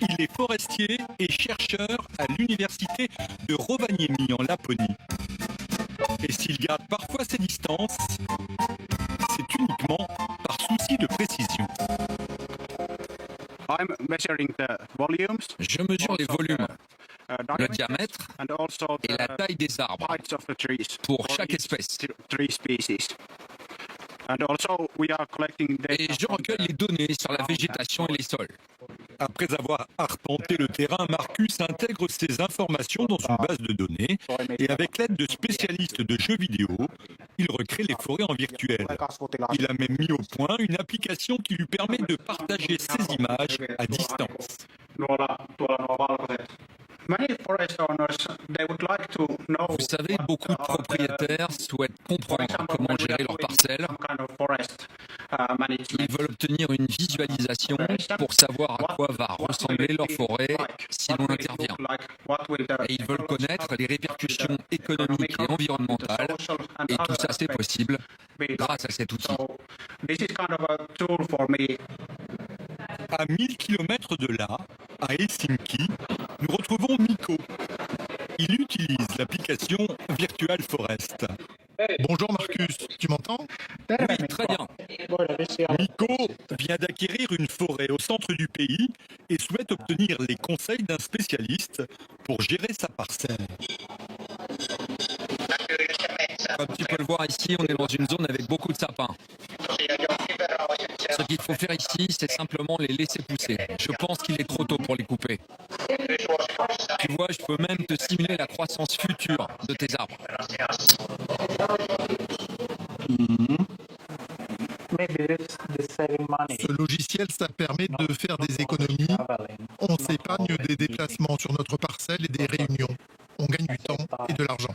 Il est forestier et chercheur à l'université de Rovaniemi en Laponie. Et s'il garde parfois ses distances, c'est uniquement par souci de précision. Je mesure les volumes, le diamètre et la taille des arbres pour chaque espèce. Et je recueille les données sur la végétation et les sols. Après avoir arpenté le terrain, Markus intègre ces informations dans une base de données et avec l'aide de spécialistes de jeux vidéo, il recrée les forêts en virtuel. Il a même mis au point une application qui lui permet de partager ses images à distance. Vous savez, beaucoup de propriétaires souhaitent comprendre comment gérer leurs parcelles. Ils veulent obtenir une visualisation pour savoir à quoi va ressembler leur forêt si l'on intervient. Et ils veulent connaître les répercussions économiques et environnementales. Et tout ça, c'est possible grâce à cet outil. À 1000 km de là, à Helsinki, nous retrouvons Mikko. Il utilise l'application Virtual Forest. Bonjour Marcus, tu m'entends? Oui, très bien. Mikko vient d'acquérir une forêt au centre du pays et souhaite obtenir les conseils d'un spécialiste pour gérer sa parcelle. Comme tu peux le voir ici, on est dans une zone avec beaucoup de sapins. Ce qu'il faut faire ici, c'est simplement les laisser pousser. Je pense qu'il est trop tôt pour les couper. Tu vois, je peux même te simuler la croissance future de tes arbres. Ce logiciel, ça permet de faire des économies. On s'épargne des déplacements sur notre parcelle et des réunions. On gagne du temps et de l'argent.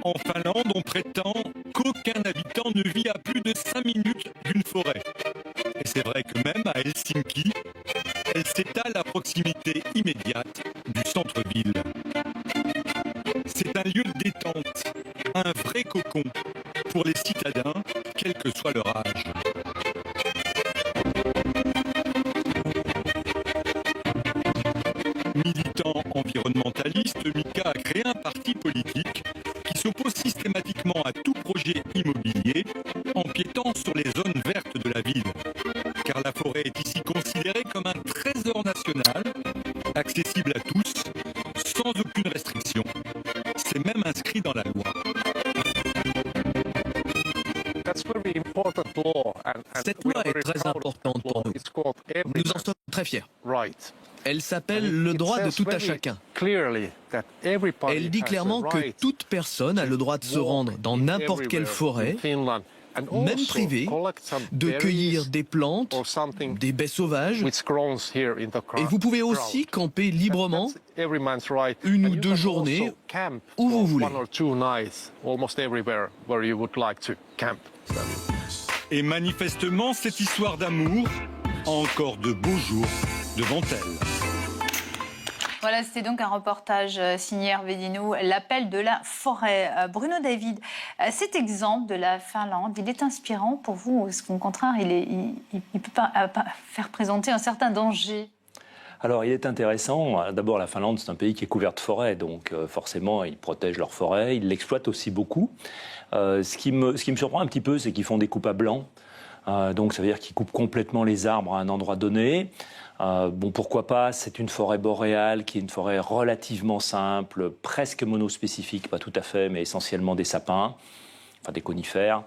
En Finlande, on prétend qu'aucun habitant ne vit à plus de 5 minutes d'une forêt. Et c'est vrai que même à Helsinki, elle s'étale à proximité immédiate du centre-ville. C'est un lieu de détente, un vrai cocon pour les citadins, quel que soit leur âge. Militant environnementaliste, Mika a créé un parti politique qui s'oppose systématiquement à tout projet immobilier, empiétant sur les zones vertes de la ville. Car la forêt est ici considérée comme un trésor national, accessible à tous, sans aucune restriction. C'est même inscrit dans la loi. Cette loi est très importante pour nous. Nous en sommes très fiers. Elle s'appelle le droit de tout à chacun. Elle dit clairement que toute personne a le droit de se rendre dans n'importe quelle forêt, même privée, de cueillir des plantes, des baies sauvages, et vous pouvez aussi camper librement 1 ou 2 journées où vous voulez. Et manifestement, cette histoire d'amour a encore de beaux jours devant elle. Voilà, c'était donc un reportage signé Hervé Dino, l'appel de la forêt. Bruno David, cet exemple de la Finlande, il est inspirant pour vous? Est-ce qu'au contraire, il peut pas faire présenter un certain danger? Alors, il est intéressant. D'abord, la Finlande, c'est un pays qui est couvert de forêts, donc forcément, ils protègent leurs forêts, ils l'exploitent aussi beaucoup. Ce qui me surprend un petit peu, c'est qu'ils font des coupes à blanc. Donc, ça veut dire qu'ils coupent complètement les arbres à un endroit donné. Bon, pourquoi pas, c'est une forêt boréale qui est une forêt relativement simple, presque monospécifique, pas tout à fait, mais essentiellement des sapins, enfin des conifères.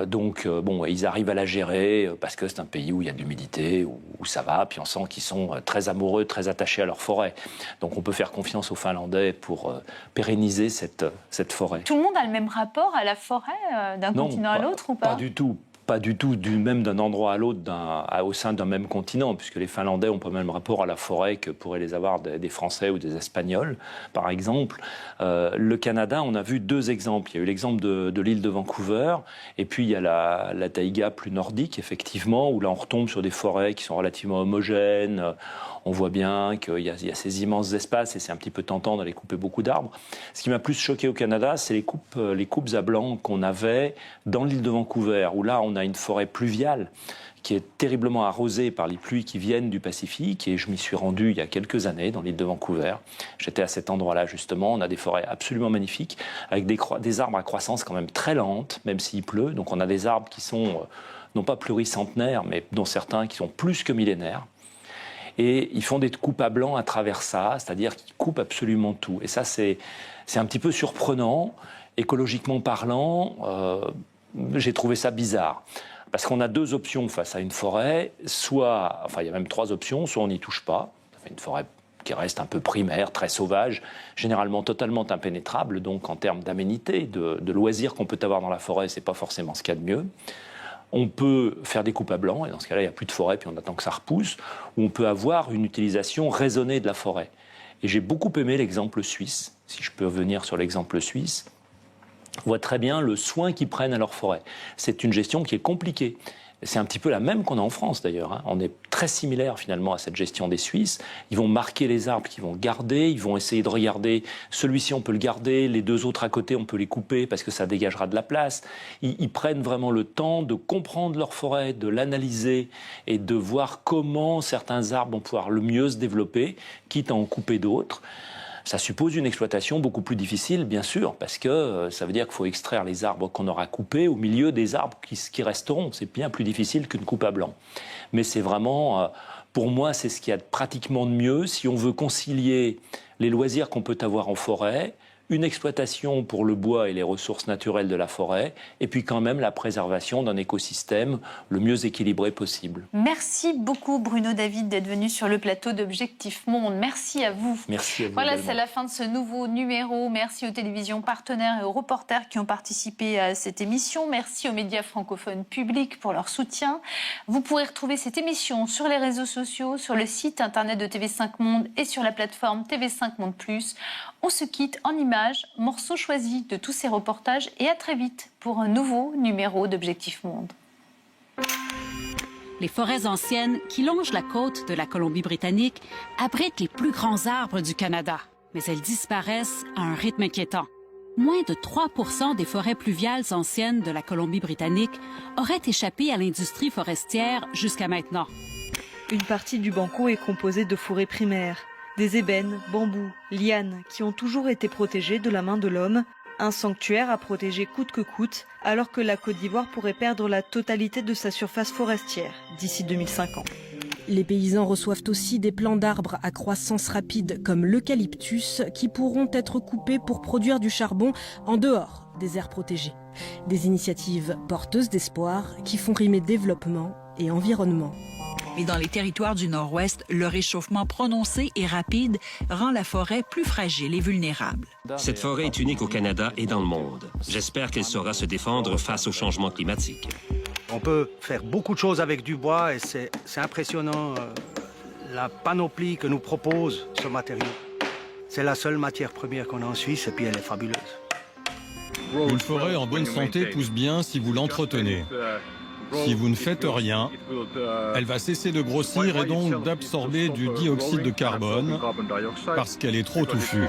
Donc, bon, ils arrivent à la gérer parce que c'est un pays où il y a de l'humidité, où ça va, puis on sent qu'ils sont très amoureux, très attachés à leur forêt. Donc, on peut faire confiance aux Finlandais pour pérenniser cette forêt. Tout le monde a le même rapport à la forêt d'un continent à l'autre ou pas? Pas du tout. Pas du tout, même d'un endroit à l'autre, au sein d'un même continent, puisque les Finlandais n'ont pas le même rapport à la forêt que pourraient les avoir des Français ou des Espagnols, par exemple. Le Canada, on a vu 2 exemples. Il y a eu l'exemple de l'île de Vancouver, et puis il y a la taïga plus nordique, effectivement, où là on retombe sur des forêts qui sont relativement homogènes. On voit bien qu'il y a ces immenses espaces et c'est un petit peu tentant d'aller couper beaucoup d'arbres. Ce qui m'a plus choqué au Canada, c'est les coupes à blanc qu'on avait dans l'île de Vancouver, où là on a une forêt pluviale qui est terriblement arrosée par les pluies qui viennent du Pacifique. Et je m'y suis rendu il y a quelques années dans l'île de Vancouver. J'étais à cet endroit-là justement. On a des forêts absolument magnifiques avec des arbres à croissance quand même très lente, même s'il pleut. Donc on a des arbres qui sont non pas pluricentenaires, mais dont certains qui sont plus que millénaires. Et ils font des coupes à blanc à travers ça, c'est-à-dire qu'ils coupent absolument tout. Et ça, c'est un petit peu surprenant. Écologiquement parlant, j'ai trouvé ça bizarre. Parce qu'on a 2 options face à une forêt. Soit, enfin, il y a même 3 options. Soit on n'y touche pas. Ça fait une forêt qui reste un peu primaire, très sauvage, généralement totalement impénétrable. Donc, en termes d'aménité, de loisirs qu'on peut avoir dans la forêt, c'est pas forcément ce qu'il y a de mieux. On peut faire des coupes à blanc, et dans ce cas-là, il n'y a plus de forêt, puis on attend que ça repousse, ou on peut avoir une utilisation raisonnée de la forêt. Et j'ai beaucoup aimé l'exemple suisse, si je peux revenir sur l'exemple suisse. On voit très bien le soin qu'ils prennent à leur forêt. C'est une gestion qui est compliquée. C'est un petit peu la même qu'on a en France d'ailleurs, hein. On est très similaire finalement à cette gestion des Suisses. Ils vont marquer les arbres qu'ils vont garder, ils vont essayer de regarder, celui-ci on peut le garder, les deux autres à côté on peut les couper parce que ça dégagera de la place. Ils prennent vraiment le temps de comprendre leur forêt, de l'analyser et de voir comment certains arbres vont pouvoir le mieux se développer, quitte à en couper d'autres. Ça suppose une exploitation beaucoup plus difficile, bien sûr, parce que ça veut dire qu'il faut extraire les arbres qu'on aura coupés au milieu des arbres qui resteront. C'est bien plus difficile qu'une coupe à blanc. Mais c'est vraiment, pour moi, c'est ce qu'il y a de pratiquement de mieux. Si on veut concilier les loisirs qu'on peut avoir en forêt, une exploitation pour le bois et les ressources naturelles de la forêt, et puis quand même la préservation d'un écosystème le mieux équilibré possible. Merci beaucoup Bruno David d'être venu sur le plateau d'Objectif Monde. Merci à vous. Merci à vous. Voilà, également. c'est la fin de ce nouveau numéro. Merci aux télévisions partenaires et aux reporters qui ont participé à cette émission. Merci aux médias francophones publics pour leur soutien. Vous pourrez retrouver cette émission sur les réseaux sociaux, sur le site internet de TV5 Monde et sur la plateforme TV5 Monde+. On se quitte en images, morceaux choisis de tous ces reportages et à très vite pour un nouveau numéro d'Objectif Monde. Les forêts anciennes qui longent la côte de la Colombie-Britannique abritent les plus grands arbres du Canada, mais elles disparaissent à un rythme inquiétant. Moins de 3% des forêts pluviales anciennes de la Colombie-Britannique auraient échappé à l'industrie forestière jusqu'à maintenant. Une partie du Banco est composée de forêts primaires, des ébènes, bambous, lianes qui ont toujours été protégés de la main de l'homme, un sanctuaire à protéger coûte que coûte, alors que la Côte d'Ivoire pourrait perdre la totalité de sa surface forestière d'ici 2050. Les paysans reçoivent aussi des plants d'arbres à croissance rapide comme l'eucalyptus qui pourront être coupés pour produire du charbon en dehors des aires protégées. Des initiatives porteuses d'espoir qui font rimer développement et environnement. Mais dans les territoires du Nord-Ouest, le réchauffement prononcé et rapide rend la forêt plus fragile et vulnérable. Cette forêt est unique au Canada et dans le monde. J'espère qu'elle saura se défendre face au changement climatique. On peut faire beaucoup de choses avec du bois et c'est impressionnant la panoplie que nous propose ce matériau. C'est la seule matière première qu'on a en Suisse et puis elle est fabuleuse. Une forêt en bonne santé pousse bien si vous l'entretenez. Si vous ne faites rien, elle va cesser de grossir et donc d'absorber du dioxyde de carbone parce qu'elle est trop touffue.